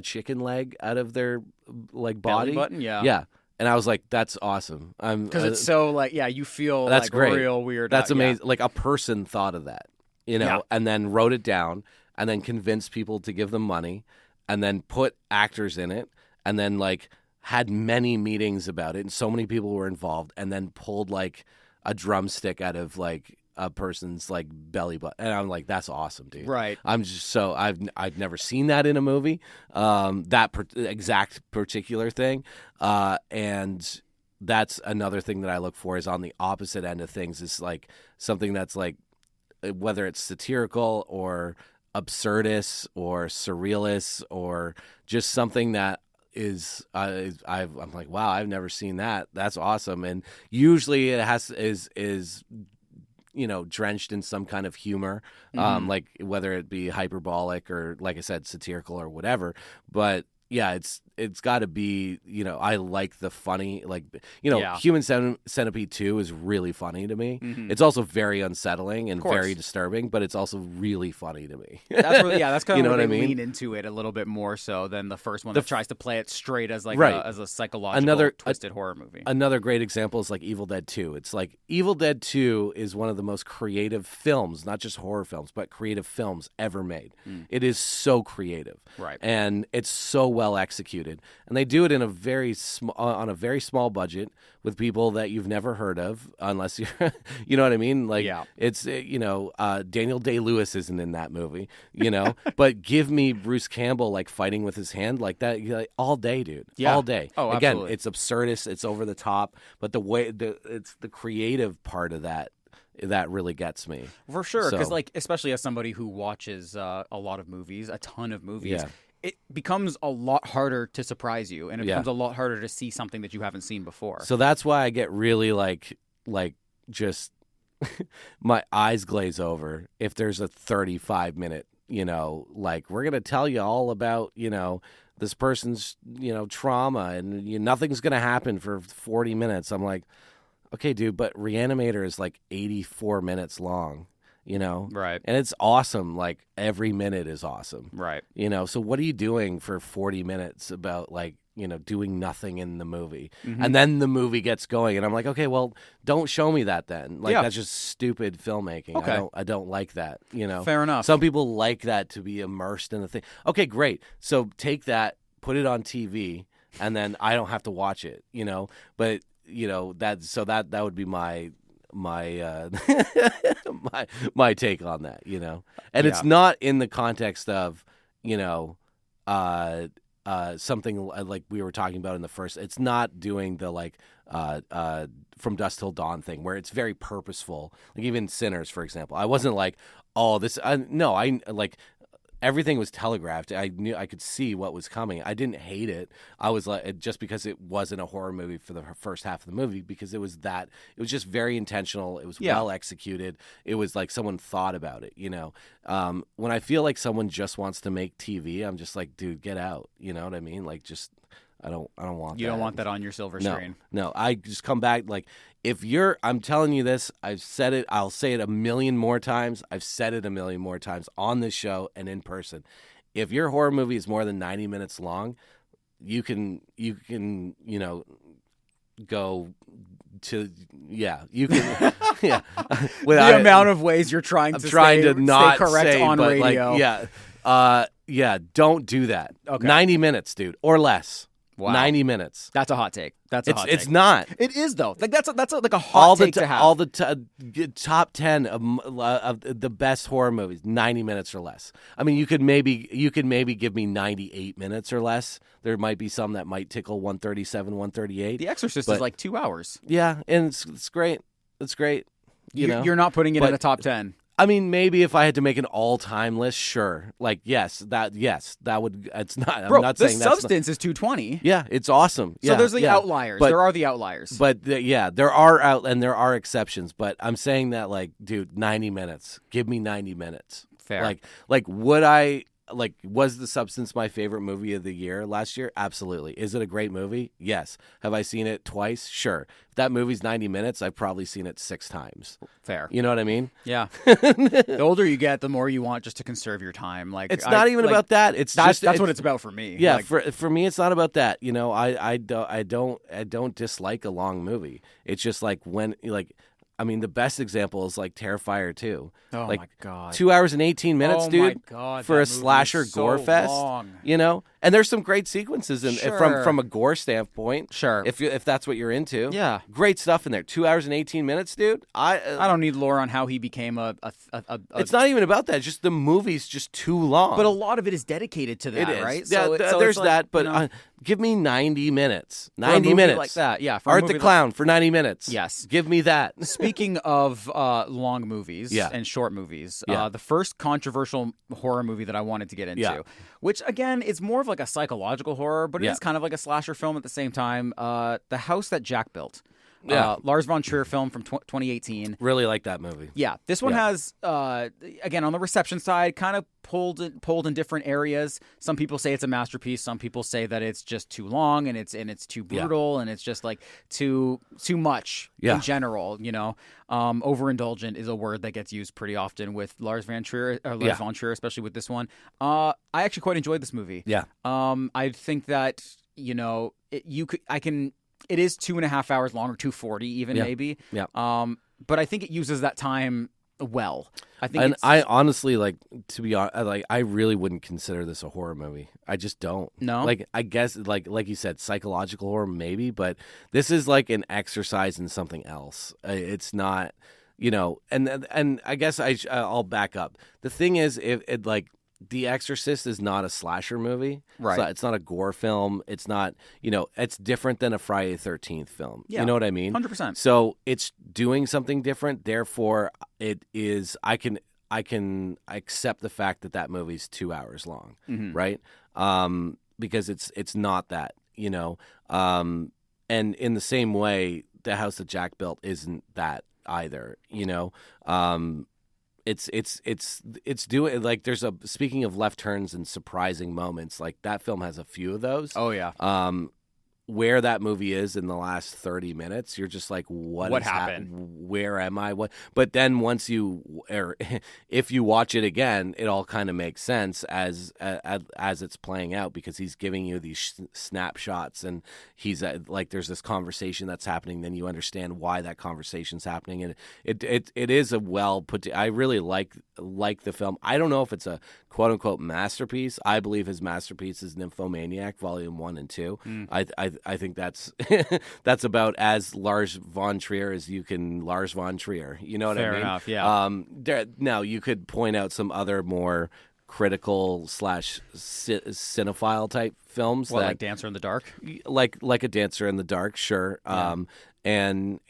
chicken leg out of their body. Belly button. Yeah. Yeah. And I was like, "That's awesome." Because it's so you feel that's great. Real weird. That's amazing. A person thought of that, Yeah. and then wrote it down, and then convinced people to give them money, and then put actors in it, and then had many meetings about it, and so many people were involved, and then pulled a drumstick out of a person's belly button, and I'm like, that's awesome, dude. Right. I'm just so I've never seen that in a movie, exact particular thing, and that's another thing that I look for is on the opposite end of things is something that's whether it's satirical or absurdist or surrealist or just something that is I'm like, wow, I've never seen that. That's awesome. And usually it is drenched in some kind of humor, whether it be hyperbolic or, like I said, satirical or whatever. But it's got to be, I like the funny, Human Centipede 2 is really funny to me. Mm-hmm. It's also very unsettling and very disturbing, but it's also really funny to me. That's kind of know where what I they mean? lean into it a little bit more so than the first one that tries to play it straight as like Right. as a psychological twisted horror movie. Another great example is like Evil Dead 2. It's like Evil Dead 2 is one of the most creative films, not just horror films, but creative films ever made. It is so creative. Right. And it's so well executed. And they do it in a on a very small budget with people that you've never heard of, unless you're, you know what I mean? Like, it's, Daniel Day-Lewis isn't in that movie, but give me Bruce Campbell, like, fighting with his hand like that all day, dude. Yeah. All day. Oh, Again, absolutely. it's absurdist, it's over the top, but it's the creative part of that really gets me. For sure, because So- especially as somebody who watches a lot of movies, a ton of movies, Yeah. it becomes a lot harder to surprise you, and it Yeah. becomes a lot harder to see something that you haven't seen before. So that's why I get really like just my eyes glaze over if there's a 35-minute, we're going to tell you all about, this person's, trauma and nothing's going to happen for 40 minutes. I'm like, okay, dude, but Reanimator is like 84 minutes long, Right. And it's awesome. Like every minute is awesome. Right. So what are you doing for 40 minutes about doing nothing in the movie? Mm-hmm. And then the movie gets going and I'm like, okay, well, don't show me that then. Like Yeah. that's just stupid filmmaking. Okay. I don't like that, Fair enough. Some people like that to be immersed in the thing. Okay, great. So take that, put it on TV, and then I don't have to watch it, But that would be my my take on that, and it's not in the context of something like we were talking about in the first. It's not doing the From Dusk Till Dawn thing where it's very purposeful. Like even Sinners, for example, I wasn't like, oh, this. No, I like. Everything was telegraphed. I knew I could see what was coming. I didn't hate it. I was like, just because it wasn't a horror movie for the first half of the movie, because it was just very intentional. It was well executed. It was like someone thought about it, When I feel like someone just wants to make TV, I'm just like, dude, get out. You know what I mean? Like, just, I don't want that. You don't want that on your silver screen. No, I just come back like, I'm telling you this, I've said it, I'll say it a million more times. I've said it a million more times on this show and in person. If your horror movie is more than 90 minutes long, you can, go to, you can, The amount of ways you're trying to not stay correct say, on but radio. don't do that. Okay. 90 minutes, dude, or less. Wow. 90 minutes. That's a hot take. It's not. It is though. Like that's like a hot take to have. All the top 10 of the best horror movies, 90 minutes or less. I mean, you could maybe give me 98 minutes or less. There might be some that might tickle 137, 138. The Exorcist is like 2 hours. Yeah, and it's great. It's great. You're not putting it in a top 10. I mean, maybe if I had to make an all-time list, sure. Like, that would. It's not. Bro, I'm not saying the that's Substance is 220. Yeah, it's awesome. So there's the outliers. But, there are the outliers. But there are exceptions. But I'm saying that, like, dude, 90 minutes. Give me 90 minutes. Fair. Like, would I? Like, was The Substance my favorite movie of the year last year? Absolutely. Is it a great movie? Yes. Have I seen it twice? Sure. If that movie's 90 minutes, I've probably seen it 6 times. Fair. You know what I mean? Yeah. The older you get, the more you want just to conserve your time. Like it's not even about that. That's what it's about for me. Yeah, like, for me, it's not about that. I don't dislike a long movie. It's just like the best example is like Terrifier 2. Oh like, my God. 2 hours and 18 minutes, oh dude. My God, for that a movie slasher is so gore fest. long. And there's some great sequences Sure. from a gore standpoint. Sure. If that's what you're into. Yeah. Great stuff in there. 2 hours and 18 minutes, dude. I don't need lore on how he became a It's not even about that. Just the movie's just too long. But a lot of it is dedicated to that, It is. right? Yeah, So there's it's like, that, but give me 90 minutes. for a 90 movie minutes. like that. Yeah. For a Art movie the Clown for 90 minutes. Yes. Give me that. Speaking of long movies Yeah. and short movies, Yeah. the first controversial horror movie that I wanted to get into, Yeah. which again is more of like a psychological horror, but it Yeah. is kind of like a slasher film at the same time. The House That Jack Built. Yeah. Lars von Trier film from 2018. Really like that movie. Yeah, this one Yeah. has again on the reception side, kind of pulled in different areas. Some people say it's a masterpiece. Some people say that it's just too long and it's too brutal and it's just like too much in general. You know, overindulgent is a word that gets used pretty often with Lars von Trier, especially with this one. I actually quite enjoyed this movie. Yeah. I think that it is 2.5 hours long, or 2:40 even maybe. Yeah. But I think it uses that time well. I think, and I honestly, like, to be honest, I really wouldn't consider this a horror movie. I just don't. No? Like, I guess, like you said, psychological horror maybe, but this is like an exercise in something else. It's not, and I guess I'll back up. The thing is, if it like. The Exorcist is not a slasher movie. Right. It's not a gore film. It's not, it's different than a Friday the 13th film. Yeah. You know what I mean? 100%. So it's doing something different. Therefore, it is, I can accept the fact that movie's 2 hours long, right? Because it's not that, and in the same way, the house that Jack built isn't that either, It's doing, like, there's speaking of left turns and surprising moments, like that film has a few of those. Oh yeah. Where that movie is in the last 30 minutes, you're just like, what happened? Where am I? What? But then if you watch it again, it all kind of makes sense as it's playing out, because he's giving you these snapshots, and he's like, there's this conversation that's happening. Then you understand why that conversation's happening, and it is a well put. I really like the film. I don't know if it's a quote unquote masterpiece. I believe his masterpiece is Nymphomaniac Volume 1 and 2. I think that's that's about as Lars von Trier as you can Lars von Trier. You know what I mean? Fair enough, yeah. Now you could point out some other more critical / cinephile type films, like Dancer in the Dark, like a Dancer in the Dark, sure. Yeah. And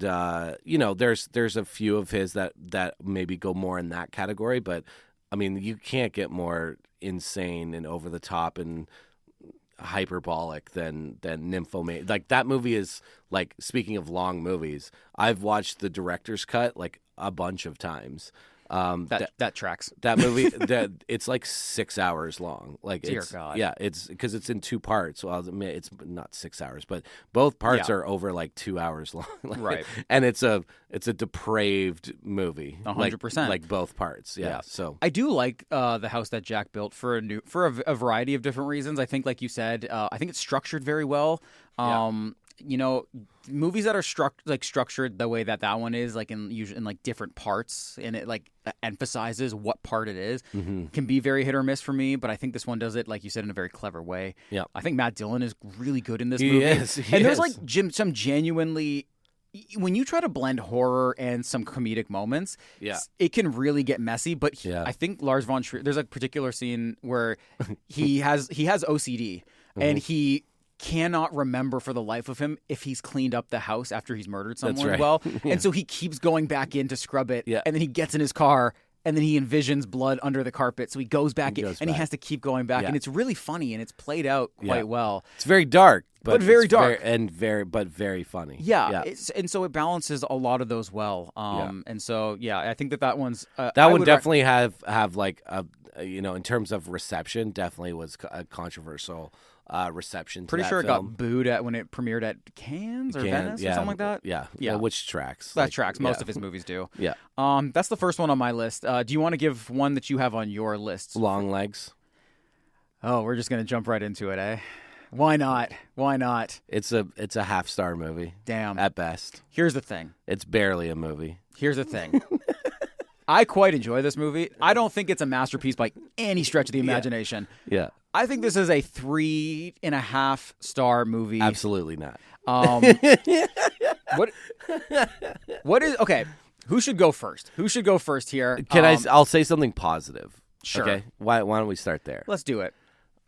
there's a few of his that maybe go more in that category, but I mean, you can't get more insane and over the top and hyperbolic than Nymphomaniac. Like, that movie is, like, speaking of long movies, I've watched the director's cut like a bunch of times. That tracks. That movie, it's like 6 hours long. Like, Dear it's, God. yeah, it's because it's in 2 parts. Well, it's not 6 hours, but both parts are over like 2 hours long. Right. And it's a depraved movie. 100%. Like both parts. Yeah. So I do like the house that Jack built for a variety of different reasons. I think, like you said, I think it's structured very well. Movies that are structured the way that one is, like usually in like different parts, and it like emphasizes what part it is, can be very hit or miss for me. But I think this one does it, like you said, in a very clever way. Yeah, I think Matt Dillon is really good in this movie. There's like some genuinely. When you try to blend horror and some comedic moments, it can really get messy. But I think Lars von Trier, there's a particular scene where he has OCD and he cannot remember for the life of him if he's cleaned up the house after he's murdered someone. That's right. Well, and so he keeps going back in to scrub it, and then he gets in his car. And then he envisions blood under the carpet, so he goes back in, and he has to keep going back. And it's really funny, and it's played out quite well. It's very dark, but very dark, but very funny. Yeah. And so it balances a lot of those well. And so I think that one's that one definitely have like a in terms of reception, definitely was a controversial reception. Pretty sure it got booed when it premiered at Cannes or Venice or something like that. Yeah. Which tracks? That tracks. Most of his movies do. Yeah. That's the first one on my list. Do you want to give one that you have on your list? Long Legs. Oh, we're just gonna jump right into it, eh? Why not? Why not? It's a half-star movie. Damn. At best. Here's the thing. It's barely a movie. Here's the thing. I quite enjoy this movie. I don't think it's a masterpiece by any stretch of the imagination. Yeah. I think this is a 3.5-star movie. Absolutely not. What is okay? Who should go first? Who should go first here? I'll say something positive. Sure. Okay. Why don't we start there? Let's do it.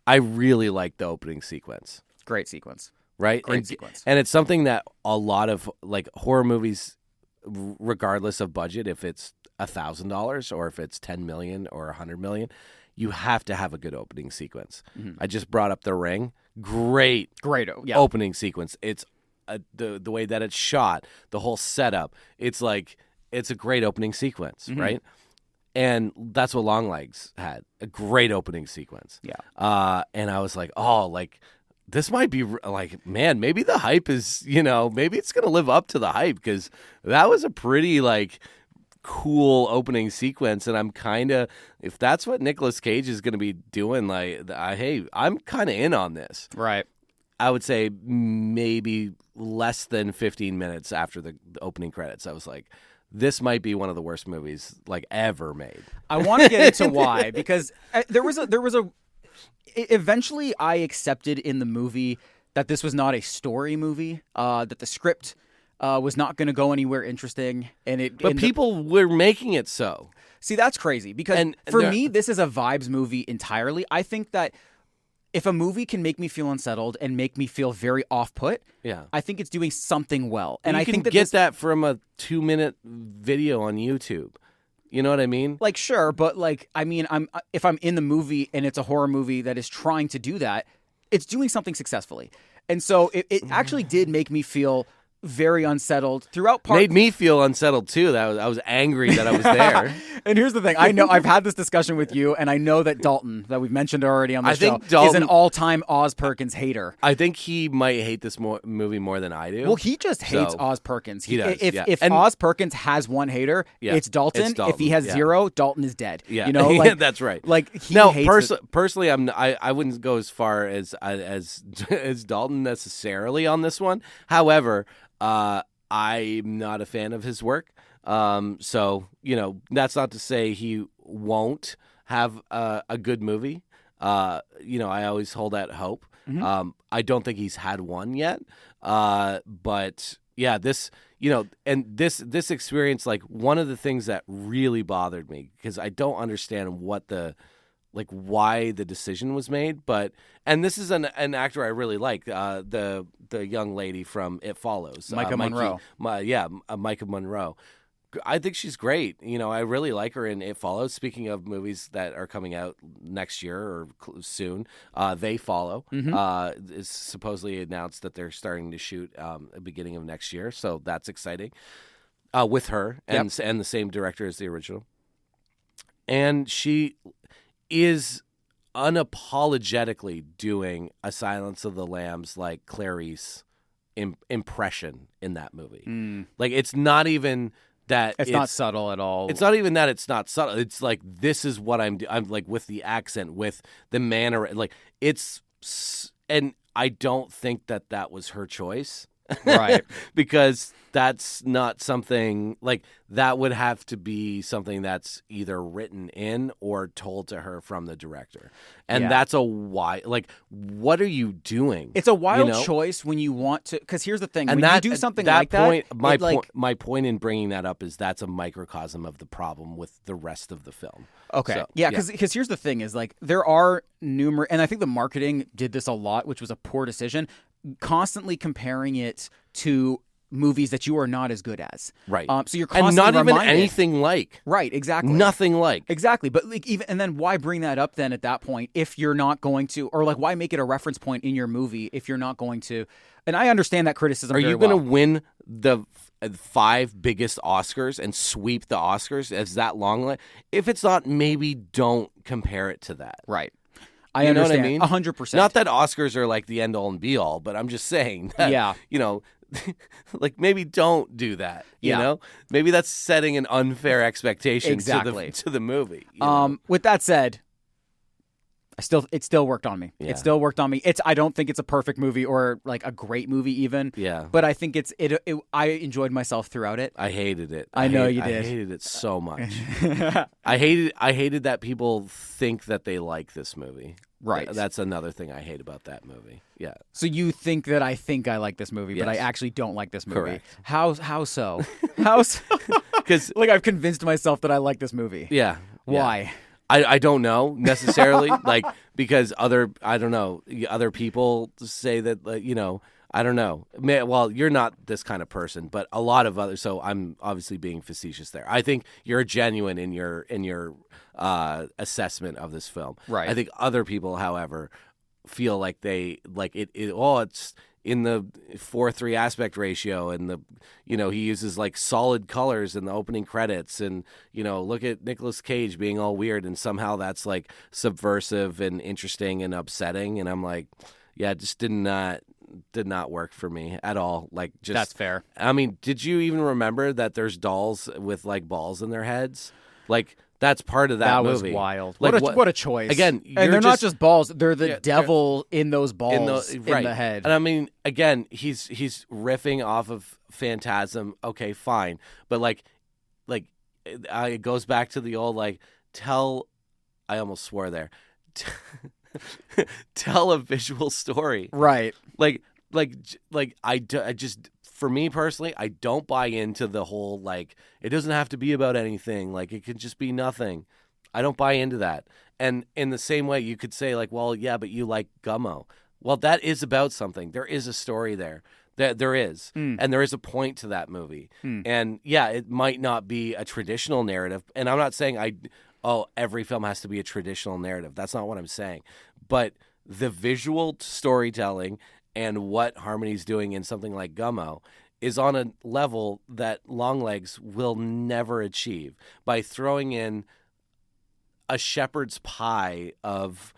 I really like the opening sequence. Great sequence. Right? Great sequence. And it's something that a lot of like horror movies, regardless of budget, if it's $1,000 or if it's 10 million or 100 million, you have to have a good opening sequence. I just brought up The Ring. Great opening sequence. It's the way that it's shot, the whole setup. It's like it's a great opening sequence, right? And that's what Longlegs had, a great opening sequence. Yeah. And I was like, oh, like this might be like, man, maybe the hype is, maybe it's gonna live up to the hype, because that was a pretty like cool opening sequence, and I'm kind of, if that's what Nicolas Cage is gonna be doing, like, hey, I'm kind of in on this. Right. I would say maybe less than 15 minutes after the opening credits, I was like, this might be one of the worst movies like ever made. I want to get into why, because eventually I accepted in the movie that this was not a story movie, that the script was not going to go anywhere interesting, But people were making it so. See, that's crazy, because for me, this is a vibes movie entirely. I think that if a movie can make me feel unsettled and make me feel very off-put, I think it's doing something well. And you I can think get that from a 2-minute video on YouTube. You know what I mean? Like, sure, but like, I mean, if I'm in the movie and it's a horror movie that is trying to do that, it's doing something successfully. And so it actually did make me feel very unsettled throughout part. Made me feel unsettled too. I was angry that I was there. And here's the thing: I know I've had this discussion with you, and I know that Dalton, that we've mentioned already on the show, is an all-time Oz Perkins hater. I think he might hate this movie more than I do. Well, he just hates Oz Perkins. He does. If Oz Perkins has one hater, it's Dalton. If he has zero, Dalton is dead. Yeah, you know, like, that's right. Like he hates personally, I wouldn't go as far as Dalton necessarily on this one. However, I'm not a fan of his work. So, that's not to say he won't have a good movie. I always hold out hope. I don't think he's had one yet. But yeah, this experience, like, one of the things that really bothered me, because I don't understand why the decision was made, and this is an actor I really like, the young lady from It Follows, Miike Monroe. Miike Monroe. I think she's great. I really like her in It Follows. Speaking of movies that are coming out next year or soon, They Follow is supposedly announced that they're starting to shoot at the beginning of next year, so that's exciting. With her and the same director as the original, and she is unapologetically doing a Silence of the Lambs like Clarice impression in that movie. Like, it's not even that it's not subtle at all. It's not even that it's not subtle. It's like, this is what I'm like, with the accent, with the manner, like, and I don't think that was her choice. Right. Because that's not something, like, that would have to be something that's either written in or told to her from the director. And that's a why. Like, what are you doing? It's a wild choice when you want to, because here's the thing. And when you do something like that, my point in bringing that up is that's a microcosm of the problem with the rest of the film. Okay. So, because here's the thing is, like, there are numerous, and I think the marketing did this a lot, which was a poor decision, constantly comparing it to movies that you are not as good as. Right. So you're constantly and not even reminded. anything like. Right, exactly. Nothing like. Exactly. But like, and then why bring that up then at that point if you're not going to, or like, why make it a reference point in your movie if you're not going to? And I understand that criticism. Are very you going to well. win the 5 biggest Oscars and sweep the Oscars as that long? If it's not, maybe don't compare it to that. Right. I understand. Know what I mean? 100%. Not that Oscars are like the end all and be all, but I'm just saying that, like, maybe don't do that. You know, maybe that's setting an unfair expectation to the movie. With that said, it still worked on me. Yeah. It still worked on me. I don't think it's a perfect movie or like a great movie even. Yeah. But I think I enjoyed myself throughout it. I hated it. I know you did. I hated it so much. I hated that people think that they like this movie. Right. That's another thing I hate about that movie. Yeah. So you think that I think I like this movie, but I actually don't like this movie. Correct. How so? How so? Because like, I've convinced myself that I like this movie. Yeah. Why? I don't know necessarily, like, because other people say that, I don't know. Well, you're not this kind of person, but a lot of others. So I'm obviously being facetious there. I think you're genuine in your assessment of this film. Right. I think other people, however, feel like they like it. It's in the 4:3 aspect ratio, and the he uses like solid colors in the opening credits, and look at Nicolas Cage being all weird, and somehow that's like subversive and interesting and upsetting, and I'm like, yeah, it just did not work for me at all. Like, just That's fair. I mean, did you even remember that there's dolls with like balls in their heads? Like, that's part of that movie. Was wild. Like, what a choice. Again, and they're not just balls; they're the devil in those balls in right. the head. And I mean, again, he's riffing off of Phantasm. Okay, fine, but like it goes back to the old like I almost swore there. Tell a visual story, right? Like I just. For me personally, I don't buy into the whole, like, it doesn't have to be about anything. Like, it could just be nothing. I don't buy into that. And in the same way, you could say, like, well, yeah, but you like Gummo. Well, that is about something. There is a story there. There is. And there is a point to that movie. And, yeah, it might not be a traditional narrative. And I'm not saying every film has to be a traditional narrative. That's not what I'm saying. But the visual storytelling and what Harmony's doing in something like Gummo is on a level that Longlegs will never achieve by throwing in a shepherd's pie of,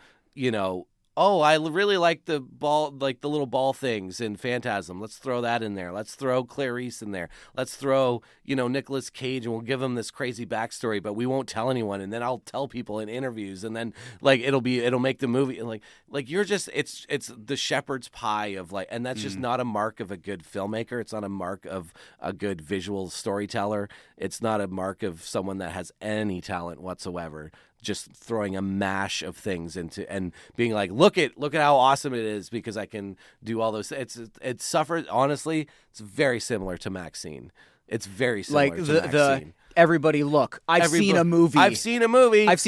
I really like the ball, like the little ball things in Phantasm. Let's throw that in there. Let's throw Clarice in there. Let's throw, Nicolas Cage, and we'll give him this crazy backstory, but we won't tell anyone. And then I'll tell people in interviews, and then like it'll make the movie. And like you're just it's the shepherd's pie of like, and that's just not a mark of a good filmmaker. It's not a mark of a good visual storyteller. It's not a mark of someone that has any talent whatsoever. Just throwing a mash of things into and being like, look at how awesome it is because I can do all those. It suffers. Honestly, it's very similar to Maxine. It's very similar to Maxine. Everybody look. I've seen a movie. I've seen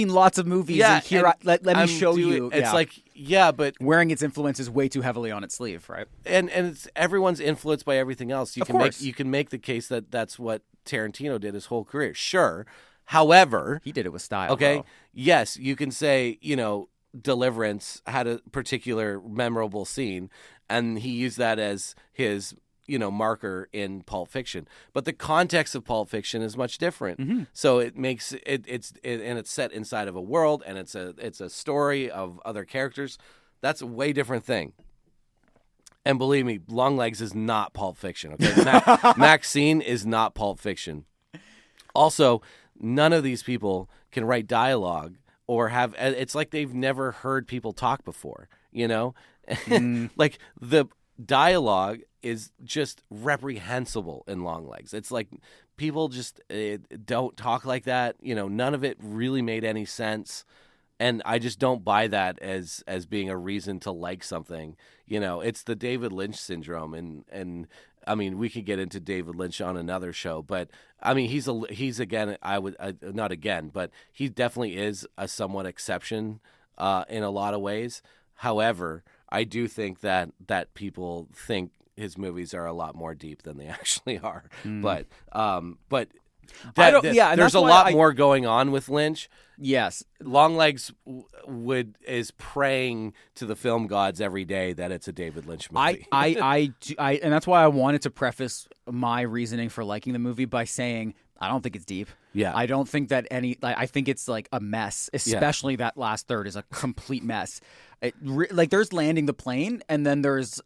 lots of movies. Yeah, and here, let me show you. It's like, yeah, but wearing its influences way too heavily on its sleeve, right? And it's everyone's influenced by everything else. You can make the case that that's what Tarantino did his whole career. Sure. However, he did it with style. Okay. Bro. Yes, you can say, Deliverance had a particular memorable scene, and he used that as his, marker in Pulp Fiction. But the context of Pulp Fiction is much different. So it makes it's set inside of a world, and it's a story of other characters. That's a way different thing. And believe me, Longlegs is not Pulp Fiction. Okay, Maxine is not Pulp Fiction. Also, none of these people can write dialogue or have. It's like they've never heard people talk before. Like the dialogue is just reprehensible in Longlegs. It's like people just don't talk like that. None of it really made any sense. And I just don't buy that as being a reason to like something. It's the David Lynch syndrome, and I mean, we could get into David Lynch on another show, but I mean, he's again, not again, but he definitely is a somewhat exception in a lot of ways. However, I do think that people think his movies are a lot more deep than they actually are. But there's a lot more going on with Lynch. Yes, Longlegs is praying to the film gods every day that it's a David Lynch movie. I and that's why I wanted to preface my reasoning for liking the movie by saying I don't think it's deep. Yeah, I don't think that I think it's like a mess, especially that last third is a complete mess. There's landing the plane, and then there's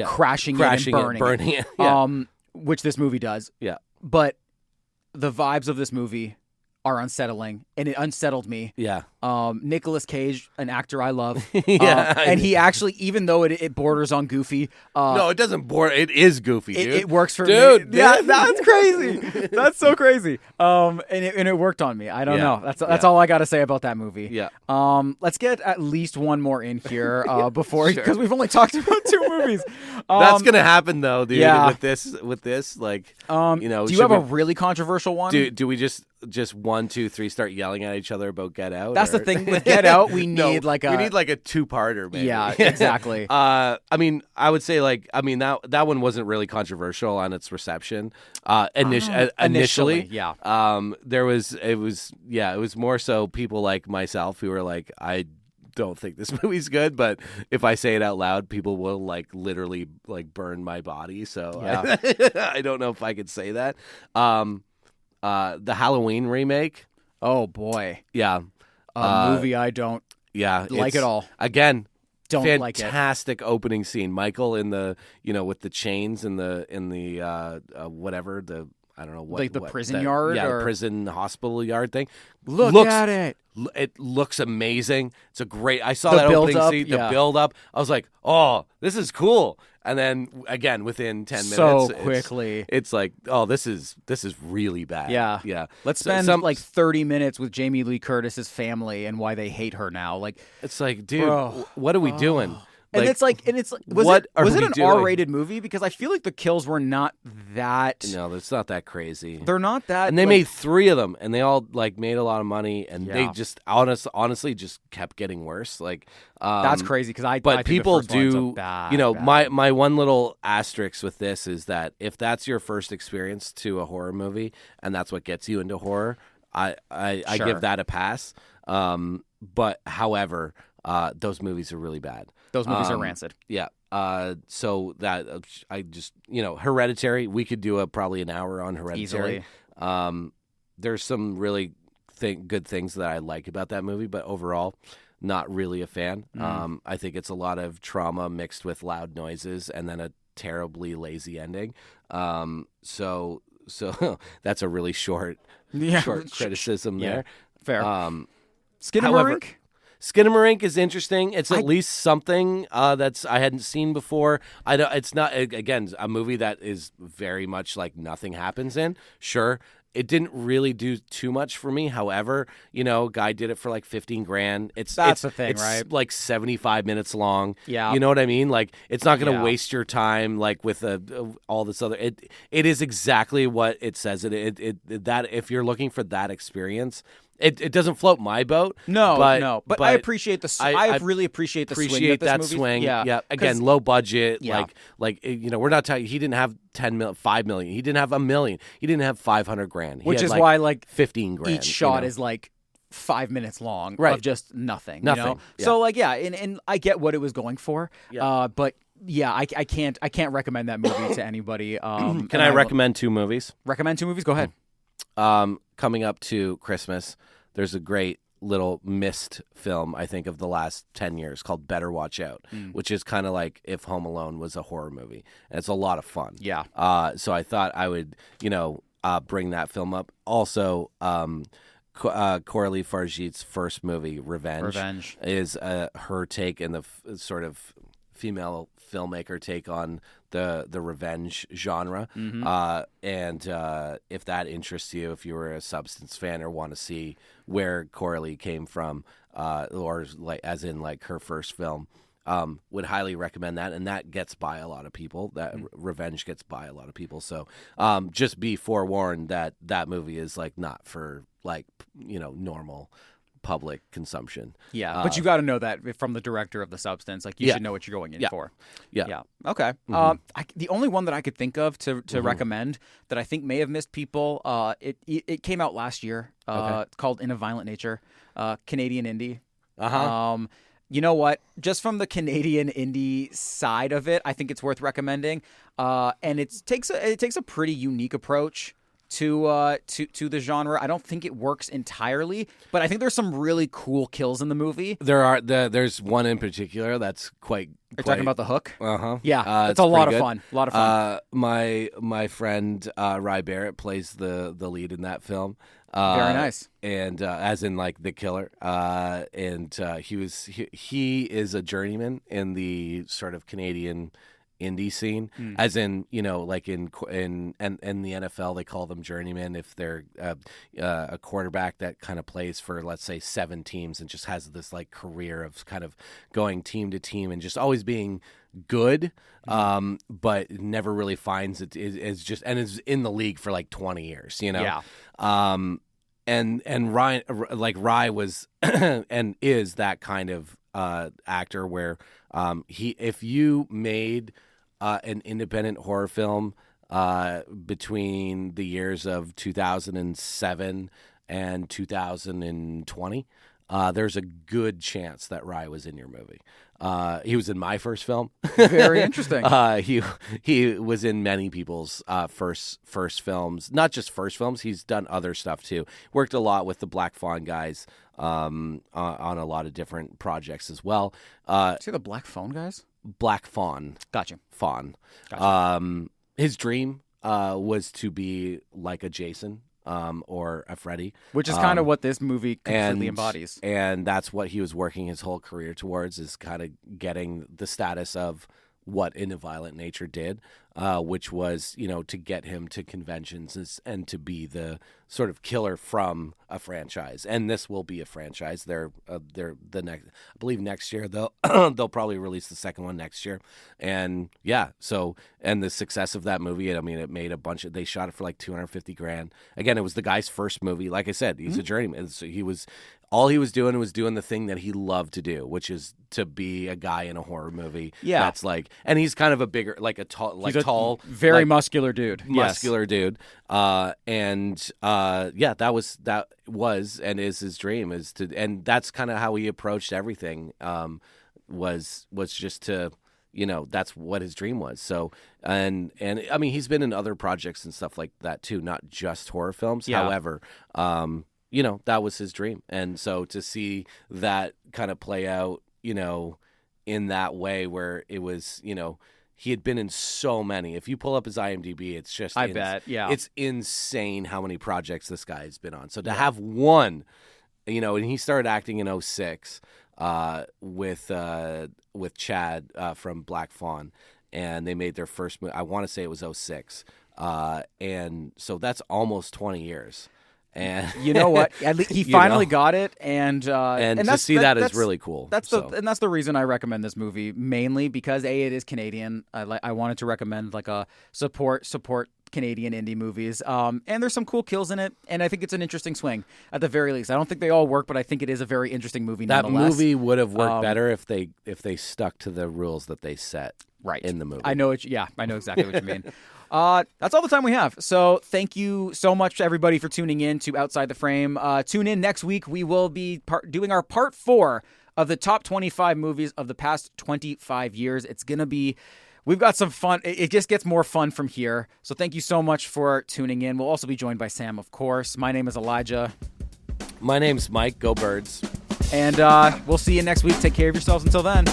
crashing it and burning it. Yeah. Which this movie does. Yeah, but the vibes of this movie are unsettling, and it unsettled me. Yeah. Nicolas Cage, an actor I love. Yeah. And he actually, even though it borders on goofy. No, it doesn't border. It is goofy, dude. It works for me. Dude. Yeah, that's crazy. That's so crazy. And it worked on me. I don't know. That's all I got to say about that movie. Yeah. Let's get at least one more in here before, because we've only talked about 2 movies. That's gonna happen though, dude. Yeah. With this, like, do you have a really controversial one? Do we just 1, 2, 3 start yelling at each other about Get Out? That's the thing with Get Out. We need like a 2-parter, maybe. Yeah, exactly. I mean, I would say that one wasn't really controversial on its reception. Initially, yeah. It was more so people like myself who were like, I don't think this movie's good, but if I say it out loud, people will like literally like burn my body. So Yeah. I don't know if I could say that. The Halloween remake. Oh boy, Yeah. a movie I don't Yeah. like it's- at all. Again, Don't like it. fantastic opening scene. Michael in the, with the chains in the whatever, the, I don't know what. Like the what- prison that- yard Yeah, or- the prison hospital yard thing. Look at it. It looks amazing. It's a great. I saw The that opening build-up, scene. The yeah. build up. I was like, oh, this is cool. And then again, within 10 minutes, So it's- quickly. it's like, oh, this is really bad. Yeah. yeah. Let's So spend some- like 30 minutes with Jamie Lee Curtis's family and why they hate her now. Like, It's like, dude, Bro. what are we doing? and it's like, was what it are was we it an doing? R-rated movie? Because I feel like the kills were not that. No, it's not that crazy. They're not that. And they like, made 3 of them, and they all like made a lot of money, and they Yeah. just honestly just kept getting worse. Like That's crazy because I But think people the first one's a do, bad, you know, bad. my one little asterisk with this is that if that's your first experience to a horror movie and that's what gets you into horror, I Sure. give that a pass. But however, those movies are really bad. Those movies are rancid. Yeah. So that I just, Hereditary. We could do probably an hour on Hereditary. Easily. There's some really good things that I like about that movie, but overall, not really a fan. I think it's a lot of trauma mixed with loud noises and then a terribly lazy ending. So that's a really short criticism Yeah. there. Fair. However, Skinamarink? Skinamarink is interesting. It's at least something that's I hadn't seen before. I don't. It's not again a movie that is very much like nothing happens in. Sure, it didn't really do too much for me. However, guy did it for like $15,000. That's the thing, it's right? Like 75 minutes long. Yeah. You know what I mean? Like it's not going to Yeah. waste your time like with all this other. It is exactly what it says. That if you're looking for that experience. It doesn't float my boat. No, but, but I appreciate the. I really appreciate the swing that this movie. swing. Yeah, Again, 'cause- low budget. Yeah. We're not talking. He didn't have 5 million. He didn't have $1 million. He didn't have $500,000. which is why like 15,000. each shot is like 5 minutes long Right. of just nothing. Nothing, You know? yeah. So like and I get what it was going for. Yeah. But yeah, I can't recommend that movie to anybody. Can and I recommend 2 movies? recommend 2 movies? Go ahead. Coming up to Christmas, there's a great little missed film, I think, of the last 10 years called Better Watch Out, which is kind of like if Home Alone was a horror movie. And it's a lot of fun. Yeah. So I thought I would, bring that film up. Also, Coralie Fargeet's first movie, Revenge. Is her take and the sort of female filmmaker take on the revenge genre. And if that interests you, if you were a Substance fan or want to see where Coralie came from, or like as in like her first film, would highly recommend that. And that gets by a lot of people. That Revenge gets by a lot of people. So just be forewarned that that movie is like not for like normal public consumption. Yeah, but you got to know that from the director of The Substance. Like, you Yeah. should know what you're going in Yeah. for. Yeah. Yeah. Okay. The only one that I could think of to recommend that I think may have missed people, it came out last year. It's called In a Violent Nature, Canadian indie. You know what? Just from the Canadian indie side of it, I think it's worth recommending. And it takes a pretty unique approach to the genre. I don't think it works entirely, but I think there's some really cool kills in the movie. There's one in particular that's quite. You're talking about The Hook? Yeah, it's a pretty lot of good. fun. A lot of fun. My friend Rye Barrett plays the lead in that film. Very nice. And as in like the killer. And he is a journeyman in the sort of Canadian indie scene, as in like in the NFL they call them journeymen if they're a quarterback that kind of plays for, let's say, 7 teams and just has this like career of kind of going team to team and just always being good, but never really finds it is just and is in the league for like 20 years, Yeah. And Ryan, like Rye was and is that kind of actor where if you made an independent horror film between the years of 2007 and 2020, there's a good chance that Rye was in your movie. He was in my first film. Very interesting. He was in many people's first films, not just first films. He's done other stuff too. Worked a lot with the Black Fawn guys on a lot of different projects as well. See the Black Phone guys? Black Fawn. Gotcha. Fawn. Gotcha. His dream was to be like a Jason. Or a Freddy. Which is kind of what this movie completely and, embodies. And that's what he was working his whole career towards, is kind of getting the status of what In a Violent Nature did, which was, to get him to conventions and to be the sort of killer from a franchise. And this will be a franchise. They're the next, I believe next year they'll they'll probably release the second one next year. And and the success of that movie, I mean, it made they shot it for like $250,000. Again, it was the guy's first movie. Like I said, he's a journeyman. So all he was doing the thing that he loved to do, which is to be a guy in a horror movie. Yeah. That's and he's kind of a bigger, tall, very muscular dude. Muscular dude. That was and is his dream, and that's kind of how he approached everything. Was just to, that's what his dream was. So, and I mean, he's been in other projects and stuff like that too, not just horror films. Yeah. However, that was his dream. And so to see that kind of play out, in that way where it was, he had been in so many. If you pull up his IMDb, it's just bet, yeah. It's insane how many projects this guy has been on. So to have one, and he started acting in 2006 with Chad from Black Fawn, and they made their first movie. I want to say it was 2006. And so that's almost 20 years. And you know what? He finally got it, and to see that is really cool. That's the reason I recommend this movie, mainly because it is Canadian. I wanted to recommend like a support Canadian indie movies. And there's some cool kills in it, and I think it's an interesting swing at the very least. I don't think they all work, but I think it is a very interesting movie. That nonetheless. movie would have worked better if they stuck to the rules that they set in the movie. I know exactly what you mean. That's all the time we have. So thank you so much to everybody for tuning in to Outside the Frame. Tune in next week. We will be doing our part 4 of the top 25 movies of the past 25 years. It's going to be, we've got some fun. It just gets more fun from here. So thank you so much for tuning in. We'll also be joined by Sam, of course. My name is Elijah. My name's Mike. Go Birds. And we'll see you next week. Take care of yourselves until then.